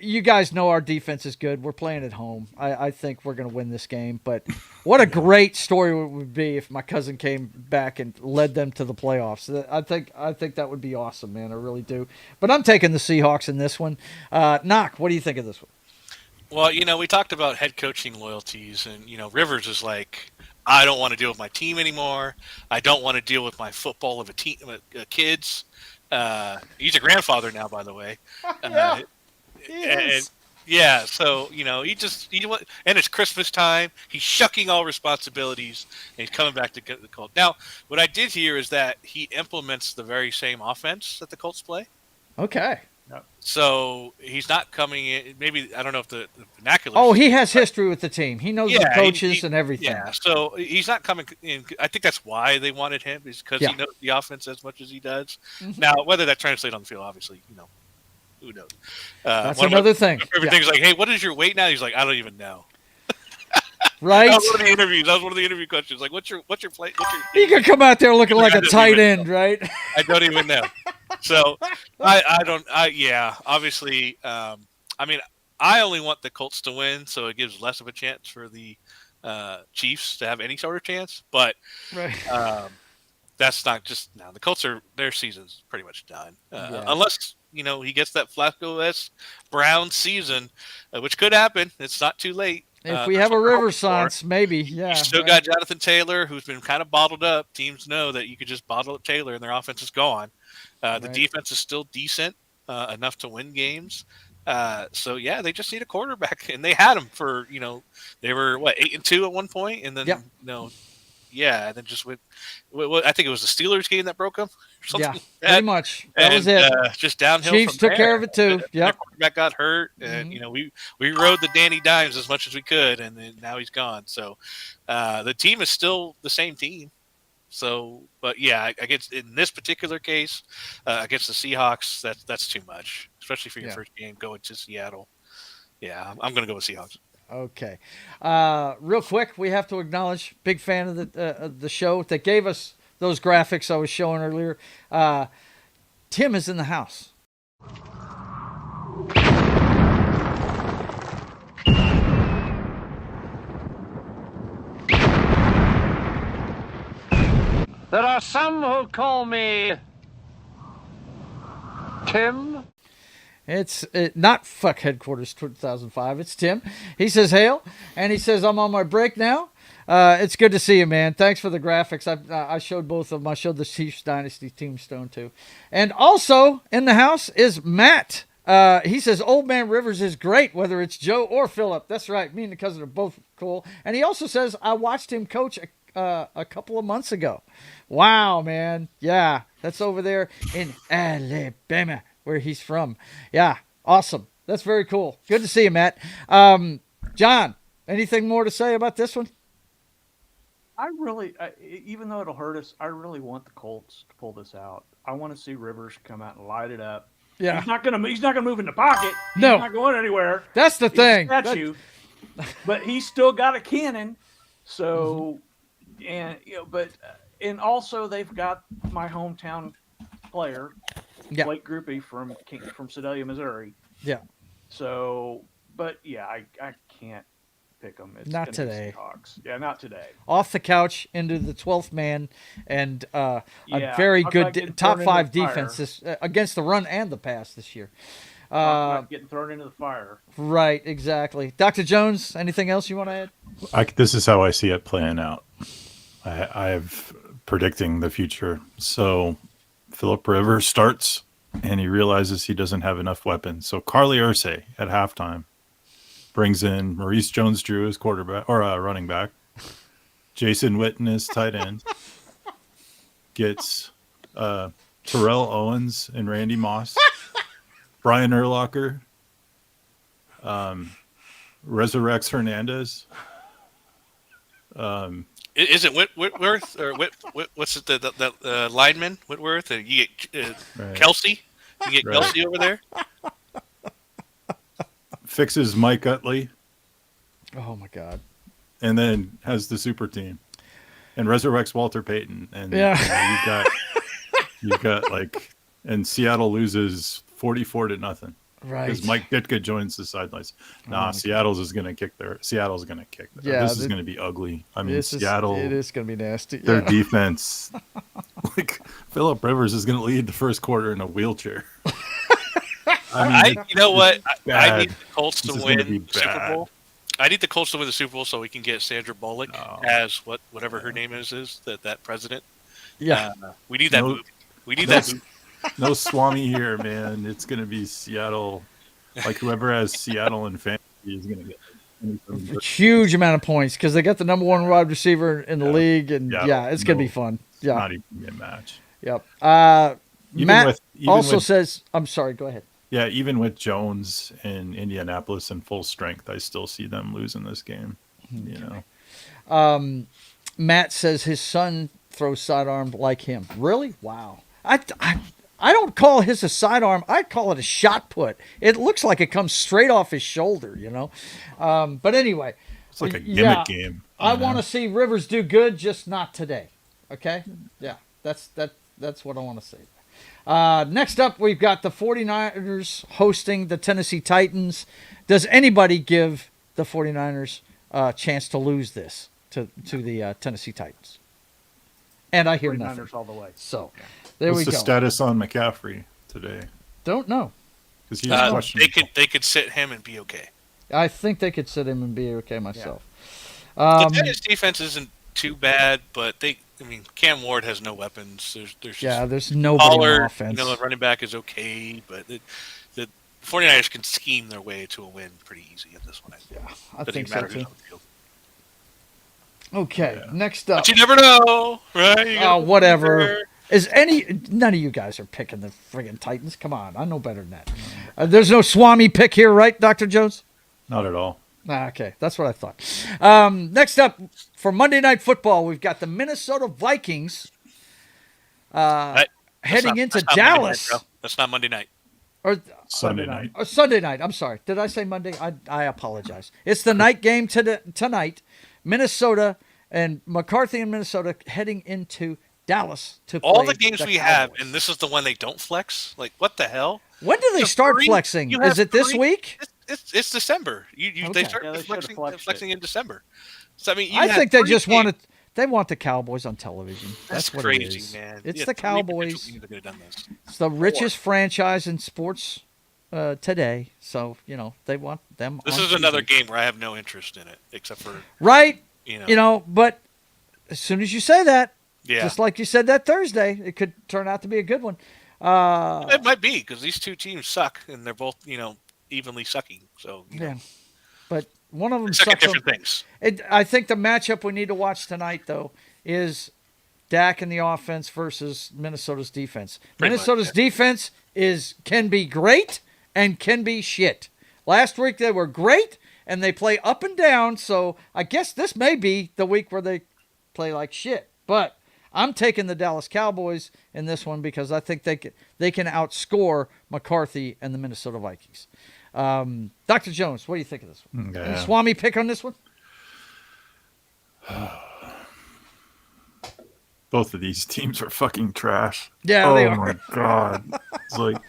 You guys know our defense is good. We're playing at home. I think we're going to win this game. But what a great story it would be if my cousin came back and led them to the playoffs. I think that would be awesome, man. I really do. But I'm taking the Seahawks in this one. Knock, what do you think of this one? Well, we talked about head coaching loyalties, and Rivers is like, I don't want to deal with my team anymore. I don't want to deal with my football of a team, kids. He's a grandfather now, by the way. Yeah, he and is. yeah, so and it's Christmas time. He's shucking all responsibilities, and he's coming back to get the Colts. Now, what I did hear is that he implements the very same offense that the Colts play. Okay. So he's not coming in. Maybe I don't know if the vernacular. Oh, he has history with the team. He knows the coaches and everything. Yeah, so he's not coming in. I think that's why they wanted him, is because he knows the offense as much as he does. Mm-hmm. Now, whether that translates on the field, obviously, who knows? That's another thing. Everything's like, hey, what is your weight now? He's like, I don't even know. Right? That was one of the interviews. That was one of the interview questions. Like, what's your play? He could come out there looking like a tight end, right? I don't even know. So obviously, I mean, I only want the Colts to win, so it gives less of a chance for the Chiefs to have any sort of chance. But Right. that's not just now. The Colts their season's pretty much done, unless he gets that Flacco-esque Brown season, which could happen. It's not too late. If we have a Renaissance, maybe. Yeah. You still got Jonathan Taylor, who's been kind of bottled up. Teams know that you could just bottle up Taylor and their offense is gone. The defense is still decent enough to win games. So yeah, they just need a quarterback, and they had him for they were 8-2 at one point, and then Yeah, and then just went. I think it was the Steelers game that broke him. Or something Yeah, like pretty that. much. That was And, it. just downhill Chiefs from took there. care of it too. The Yep. quarterback got hurt, and we rode the Danny Dimes as much as we could, and then now he's gone. So the team is still the same team. So, but yeah, I guess in this particular case, against the Seahawks, that's too much, especially for your first game going to Seattle. Yeah, I'm going to go with Seahawks. Okay. Real quick, we have to acknowledge, big fan of the show that gave us those graphics I was showing earlier. Tim is in the house. There are some who call me Tim. It's not Fuck Headquarters 2005. It's Tim. He says, hail. And he says, I'm on my break now. It's good to see you, man. Thanks for the graphics. I showed both of them. I showed the Chiefs Dynasty Tombstone, too. And also in the house is Matt. He says, Old Man Rivers is great, whether it's Joe or Philip. That's right. Me and the cousin are both cool. And he also says, I watched him coach a couple of months ago. Wow, man. Yeah, that's over there in Alabama, where he's from. Yeah, awesome. That's very cool. Good to see you, Matt. John, anything more to say about this one? Even though it'll hurt us, I really want the Colts to pull this out. I want to see Rivers come out and light it up. Yeah. He's not gonna move in the pocket. He's No. not going anywhere. That's the thing. He's a statue. But he's still got a cannon. So, and also they've got my hometown player, Blake Groupie from Sedalia, Missouri. Yeah. So, but yeah, I can't pick them. It's Not gonna be today. Seahawks. Yeah, not today. Off the couch into the 12th man, and a Yeah, very I'm good not getting top thrown into 5 the fire. defense against the run and the pass this year. Not getting thrown into the fire. Right, exactly. Dr. Jones, anything else you want to add? This is how I see it playing out. I've predicting the future. So Philip Rivers starts, and he realizes he doesn't have enough weapons. So Carly Ursay at halftime brings in Maurice Jones-Drew as quarterback or running back. Jason Witten as tight end. Gets Terrell Owens and Randy Moss. Brian Urlacher. Resurrects Hernandez. Is it Whitworth or what's it the lineman Whitworth? You get Right. Kelsey. You get Right. Kelsey over there. Fixes Mike Utley. Oh, my God. And then has the super team. And resurrects Walter Payton. And Yeah. you've got like, and Seattle loses 44-0. Right. Because Mike Ditka joins the sidelines. Seattle's going to kick. Yeah, this is going to be ugly. I mean, Seattle. It is going to be nasty. Their defense. Like Philip Rivers is going to lead the first quarter in a wheelchair. You know what? I need bad. the Colts to This is gonna be win the Super bad. Bowl. I need the Colts to win the Super Bowl so we can get Sandra Bullock as whatever her name is that president. Yeah. We need that movie. We need that movie. No Swami here, man. It's going to be Seattle. Like whoever has Seattle in fantasy is going to get Huge amount of points because they got the number 1 wide receiver in the league, and it's going to be fun. Yeah. Not even a match. Yep. Even Matt also with- says, I'm sorry, go ahead. Yeah, even with Jones in Indianapolis in full strength, I still see them losing this game. You know, Matt says his son throws sidearm like him. Really? Wow. I don't call his a sidearm. I call it a shot put. It looks like it comes straight off his shoulder, you know. But anyway, it's like a gimmick game. I want to see Rivers do good, just not today. Okay? Yeah, that's what I want to see. Next up, we've got the 49ers hosting the Tennessee Titans. Does anybody give the 49ers a chance to lose this to the Tennessee Titans? And I hear 49ers nothing. all the way. So there What's we the go. status on McCaffrey today? Don't know. Because he's questionable. They could sit him and be okay. I think they could sit him and be okay myself. The Titans defense isn't too bad, but Cam Ward has no weapons. There's there's nobody Pollard, on offense. the running back is okay, but the 49ers can scheme their way to a win pretty easy in this one. I think Doesn't so matter who's too. on the field. Okay, next up. But you never know, right? You gotta Whatever. None of you guys are picking the friggin' Titans? Come on, I know better than that. There's no Swami pick here, right, Dr. Jones? Not at all. Okay, that's what I thought. Next up, for Monday Night Football, we've got the Minnesota Vikings heading into that's not Monday Dallas. night, bro. That's not Monday night. Or Sunday night. Sunday night. I'm sorry. Did I say Monday? I apologize. It's the night game tonight. Minnesota and McCarthy in Minnesota heading into Dallas to play All the games we have, Cowboys. and this is the one they don't flex. Like, what the hell? When do they start Three- flexing? you Is have it this three- week? It's December. Okay. They start Yeah, they should've flexed flexing it. in December. So I mean, I think they just wanted. They want the Cowboys on television. That's what crazy, it is. man. It's Yeah, the 3 potential Cowboys. teams that could have done this. It's the richest franchise in sports today. So they want them. This on is another TV. game where I have no interest in it, except for right? you know. But as soon as you say that, Yeah, just like you said that Thursday, it could turn out to be a good one. it might be because these two teams suck, and they're both evenly sucking. So Yeah, but one of them suck at sucks. different things. I think the matchup we need to watch tonight, though, is Dak and the offense versus Minnesota's defense. Pretty Minnesota's much, defense can be great and can be shit. Last week they were great and they play up and down. So I guess this may be the week where they play like shit. But I'm taking the Dallas Cowboys in this one because I think they can outscore McCarthy and the Minnesota Vikings. Dr. Jones, what do you think of this one? Yeah. Any Swami pick on this one? Both of these teams are fucking trash. Yeah, they are. Oh my god. It's like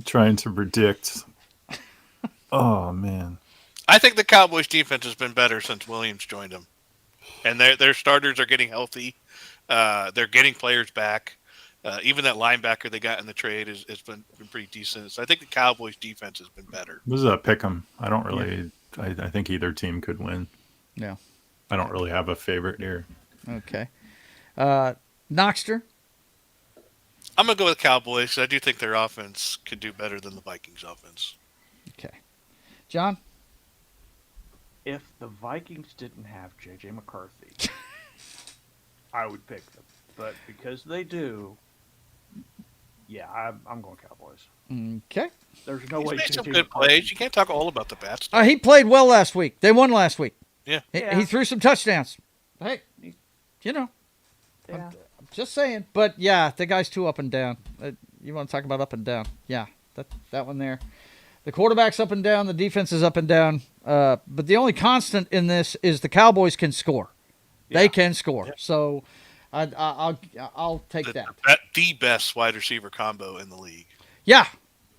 trying to predict. Oh man. I think the Cowboys defense has been better since Williams joined them, and their starters are getting healthy. They're getting players back. Even that linebacker they got in the trade has been pretty decent. So I think the Cowboys defense has been better. This is a pick 'em. I don't really. I think either team could win. Yeah. I don't really have a favorite here. Okay. Knoxter? I'm gonna go with Cowboys. I do think their offense could do better than the Vikings' offense. Okay. John? If the Vikings didn't have J.J. McCarthy, I would pick them. But because they do, yeah, I'm going Cowboys. Okay. There's no He's way made some J.J. good McCarthy- plays. You can't talk all about the bats. He played well last week. They won last week. Yeah. He threw some touchdowns. Hey, Yeah. I'm just saying. But, yeah, the guy's too up and down. You want to talk about up and down. Yeah, that one there. The quarterback's up and down. The defense is up and down. But the only constant in this is the Cowboys can score. They can score. Yeah. So I'll take that. The best wide receiver combo in the league. Yeah.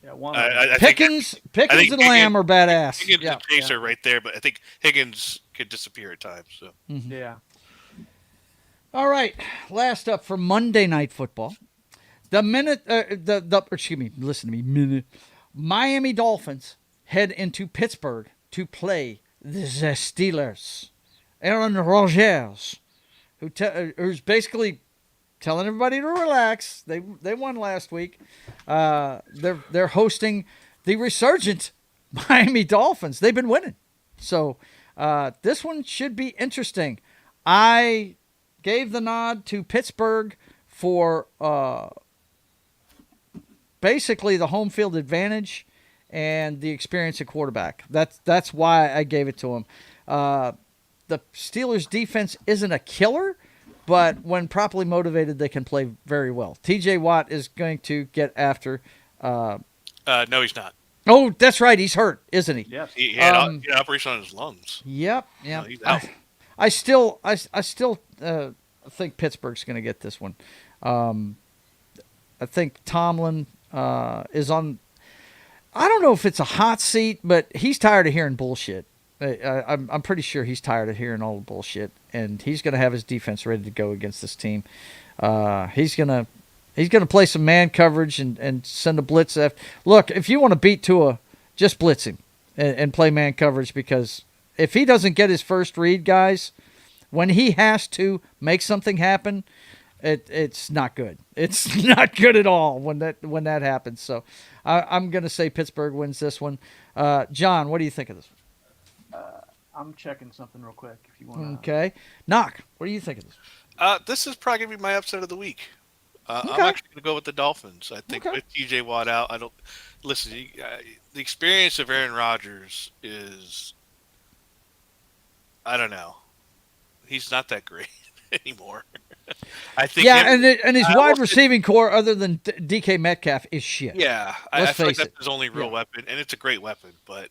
Yeah, one. I think Pickens think and Lamb are badass. Higgins Yeah. and Chase are right there, but I think Higgins could disappear at times. So Yeah. All right. Last up for Monday Night Football. Listen to me. Miami Dolphins head into Pittsburgh to play the Steelers. Aaron Rodgers, who's basically telling everybody to relax. They won last week. They're hosting the resurgent Miami Dolphins. They've been winning. So this one should be interesting. I gave the nod to Pittsburgh for basically the home field advantage and the experience at quarterback. That's why I gave it to him. The Steelers' defense isn't a killer, but when properly motivated, they can play very well. T.J. Watt is going to get after. no, he's not. Oh, that's right. He's hurt, isn't he? Yes. He had an operation on his lungs. Yep. No, he's out. I still think Pittsburgh's going to get this one. I think Tomlin is on. I don't know if it's a hot seat, but he's tired of hearing bullshit. I'm pretty sure he's tired of hearing all the bullshit, and he's going to have his defense ready to go against this team. He's gonna play some man coverage and send a blitz after. Look, if you want to beat Tua, just blitz him and play man coverage, because if he doesn't get his first read, guys, when he has to make something happen, it's not good. It's not good at all when that happens. So I'm going to say Pittsburgh wins this one. John, what do you think of this one? I'm checking something real quick. If you want. Okay. Knock. What do you think of this? This is probably gonna be my upset of the week. I'm Okay. actually gonna go with the Dolphins. I think Okay. with TJ Watt out, I don't listen. The experience of Aaron Rodgers is, I don't know. He's not that great anymore. I think. Yeah, him- and his I wide will say- receiving core, other than DK Metcalf, is shit. Yeah, Let's I feel like face that's his only real Yeah. weapon, and it's a great weapon. But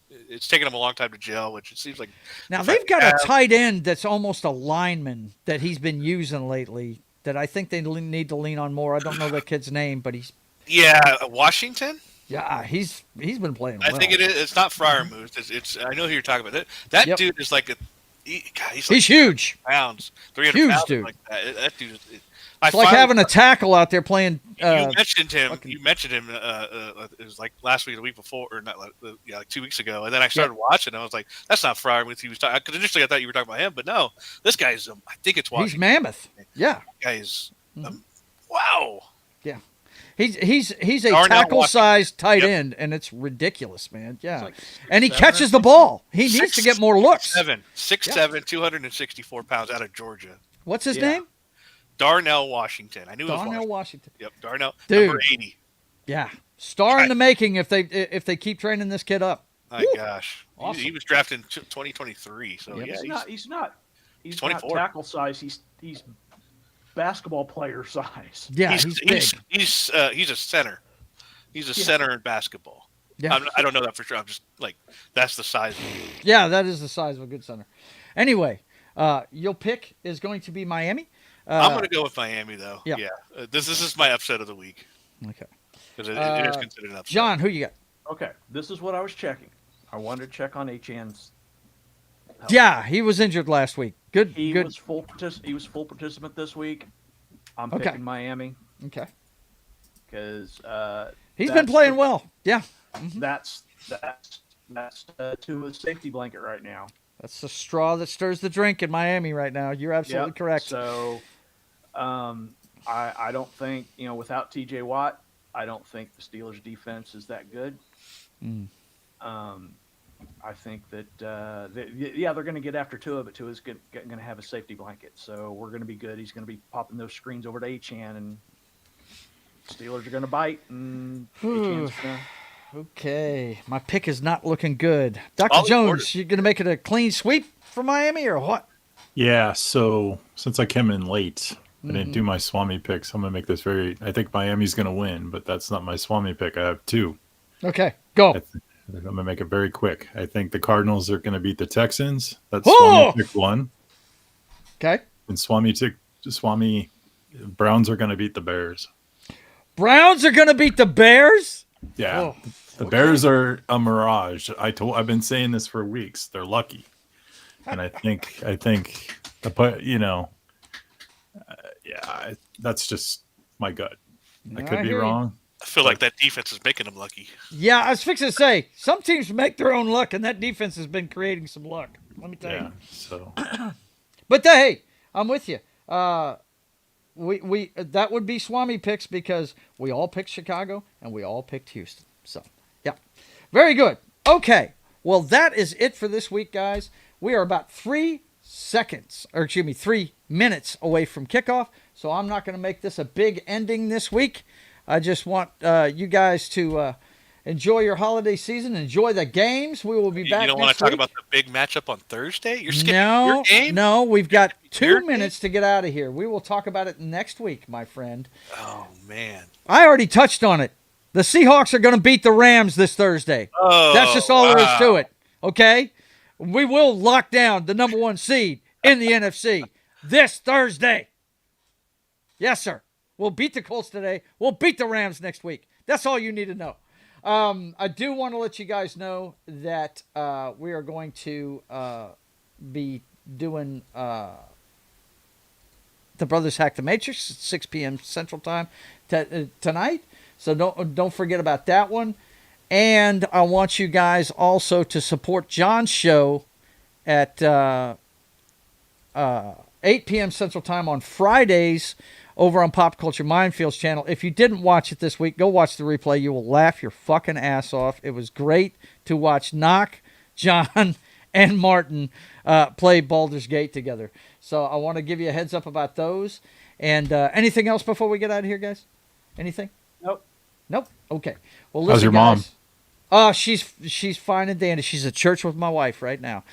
it's taken him a long time to gel, which it seems like. Now if they've I got a have- tight end that's almost a lineman that he's been using lately. That I think they need to lean on more. I don't know that kid's name, but Washington. he's been playing I well. think it is. It's not Fryermuth. It's. I know who you're talking about. That Yep. dude is like he's like He's huge. pounds, 300 Huge pounds, dude. like that. That dude. It's like having a tackle out there playing. You mentioned him. fucking- You mentioned him. It was like last week, the week before, or not? Like 2 weeks ago. And then I started watching. And I was like, "That's not Fryermuth." He was talking. Because initially I thought you were talking about him, but no, this guy's. I think it's He's Washington. mammoth. Yeah, Guy's. Mhm. Wow. he's a Darnell tackle-sized tight Yep. end, and it's ridiculous, man. Yeah, like and he 6'7" catches the ball. He needs Six- to get more looks. 6'7", 264 pounds out of Georgia. What's his Yeah. name? Darnell Washington. I knew it was Darnell Washington. Washington. Yep, Darnell. Dude. Number 80. Yeah, star in the making if they keep training this kid up. My Woo. gosh. Awesome. He was drafted in 2023. So Yep. yeah, He's not 24. tackle size. He's basketball player size. Yeah, he's big. he's a center. He's a center in basketball. Yeah. I don't know that for sure. I'm just like, that's the size of him. Yeah, that is the size of a good center. Anyway, your pick is going to be Miami. I'm going to go with Miami, though. yeah. Yeah. This is my upset of the week. Okay. Because it is considered an upset. John, who you got? Okay, this is what I was checking. I wanted to check on HN's. health. Yeah, he was injured last week. Good. He good. was full participant this week. I'm Okay. picking Miami Okay. because He's been playing well. Yeah. That's Tua's safety blanket right now. That's the straw that stirs the drink in Miami right now. You're absolutely Yep. correct. So, I don't think without TJ Watt, I don't think the Steelers' defense is that good. Mm. I think that they're going to get after Tua, but Tua's going to have a safety blanket, so we're going to be good. He's going to be popping those screens over to Achane, and Steelers are going to bite, and Achane's going to. Okay, my pick is not looking good. Dr. Ollie Jones, Porter. you going to make it a clean sweep for Miami or what? Yeah, so since I came in late, I Mm-hmm. didn't do my Swami picks. I'm going to make this I think Miami's going to win, but that's not my Swami pick. I have two. Okay, go. I'm going to make it very quick. I think the Cardinals are going to beat the Texans. That's Oh! Swami pick one. Okay. And Swami Browns are going to beat the Bears. Browns are going to beat the Bears? Yeah. Oh, The Bears are a mirage. I've been saying this for weeks. They're lucky. And I think that's just my gut. I could be hear you. wrong. I feel like that defense is making him lucky. Yeah, I was fixing to say, some teams make their own luck, and that defense has been creating some luck. Let me tell Yeah. you. So But hey, I'm with you. We that would be Swami picks because we all picked Chicago and we all picked Houston. So, yeah. Very good. Okay. Well, that is it for this week, guys. We are about 3 minutes away from kickoff, so I'm not going to make this a big ending this week. I just want you guys to enjoy your holiday season, enjoy the games. We will be back You don't next want to talk week. about the big matchup on Thursday? You're skipping your game? No, we've got Your 2 game? minutes to get out of here. We will talk about it next week, my friend. Oh, man. I already touched on it. The Seahawks are going to beat the Rams this Thursday. Oh, That's just all there is to wow. it. Okay? We will lock down the number 1 seed in the NFC this Thursday. Yes, sir. We'll beat the Colts today. We'll beat the Rams next week. That's all you need to know. I do want to let you guys know that we are going to be doing the Brothers Hack the Matrix at 6 p.m. Central Time tonight. So don't forget about that one. And I want you guys also to support John's show at 8 p.m. Central Time on Fridays over on Pop Culture Minefields channel. If you didn't watch it this week, go watch the replay. You will laugh your fucking ass off. It was great to watch Knock, John, and Martin play Baldur's Gate together. So I want to give you a heads up about those. And anything else before we get out of here, guys? Anything? Nope. Nope. Okay. Well, listen, How's your mom? guys. She's fine and dandy. She's at church with my wife right now.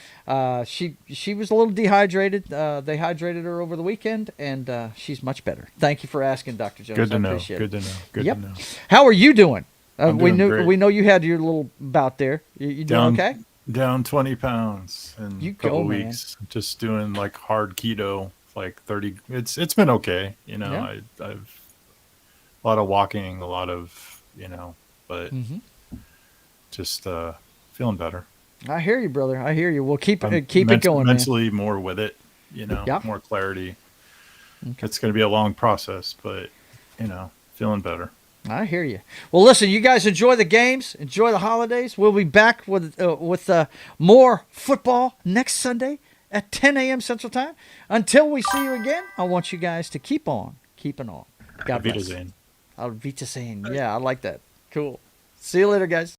She was a little dehydrated. They hydrated her over the weekend, and she's much better. Thank you for asking, Dr. Jones. Good to I know. appreciate Good it. to know. Good Yep. to know. How are you doing? I'm we doing great. know you had your little bout there. You doing okay? Down 20 pounds in You a couple go, man. weeks. Just doing like hard keto, like 30. It's been okay. You know, Yeah. I've a lot of walking, a lot of, but Mm-hmm. just feeling better. I hear you, brother. I hear you. Well, keep I'm it going, man. mentally more with it, Yeah. more clarity. Okay. It's going to be a long process, but feeling better. I hear you. Well, listen, you guys enjoy the games, enjoy the holidays. We'll be back with more football next Sunday at 10 a.m. Central Time. Until we see you again, I want you guys to keep on keeping on. God Auf bless. Wiedersehen. Auf Wiedersehen. Yeah, I like that. Cool. See you later, guys.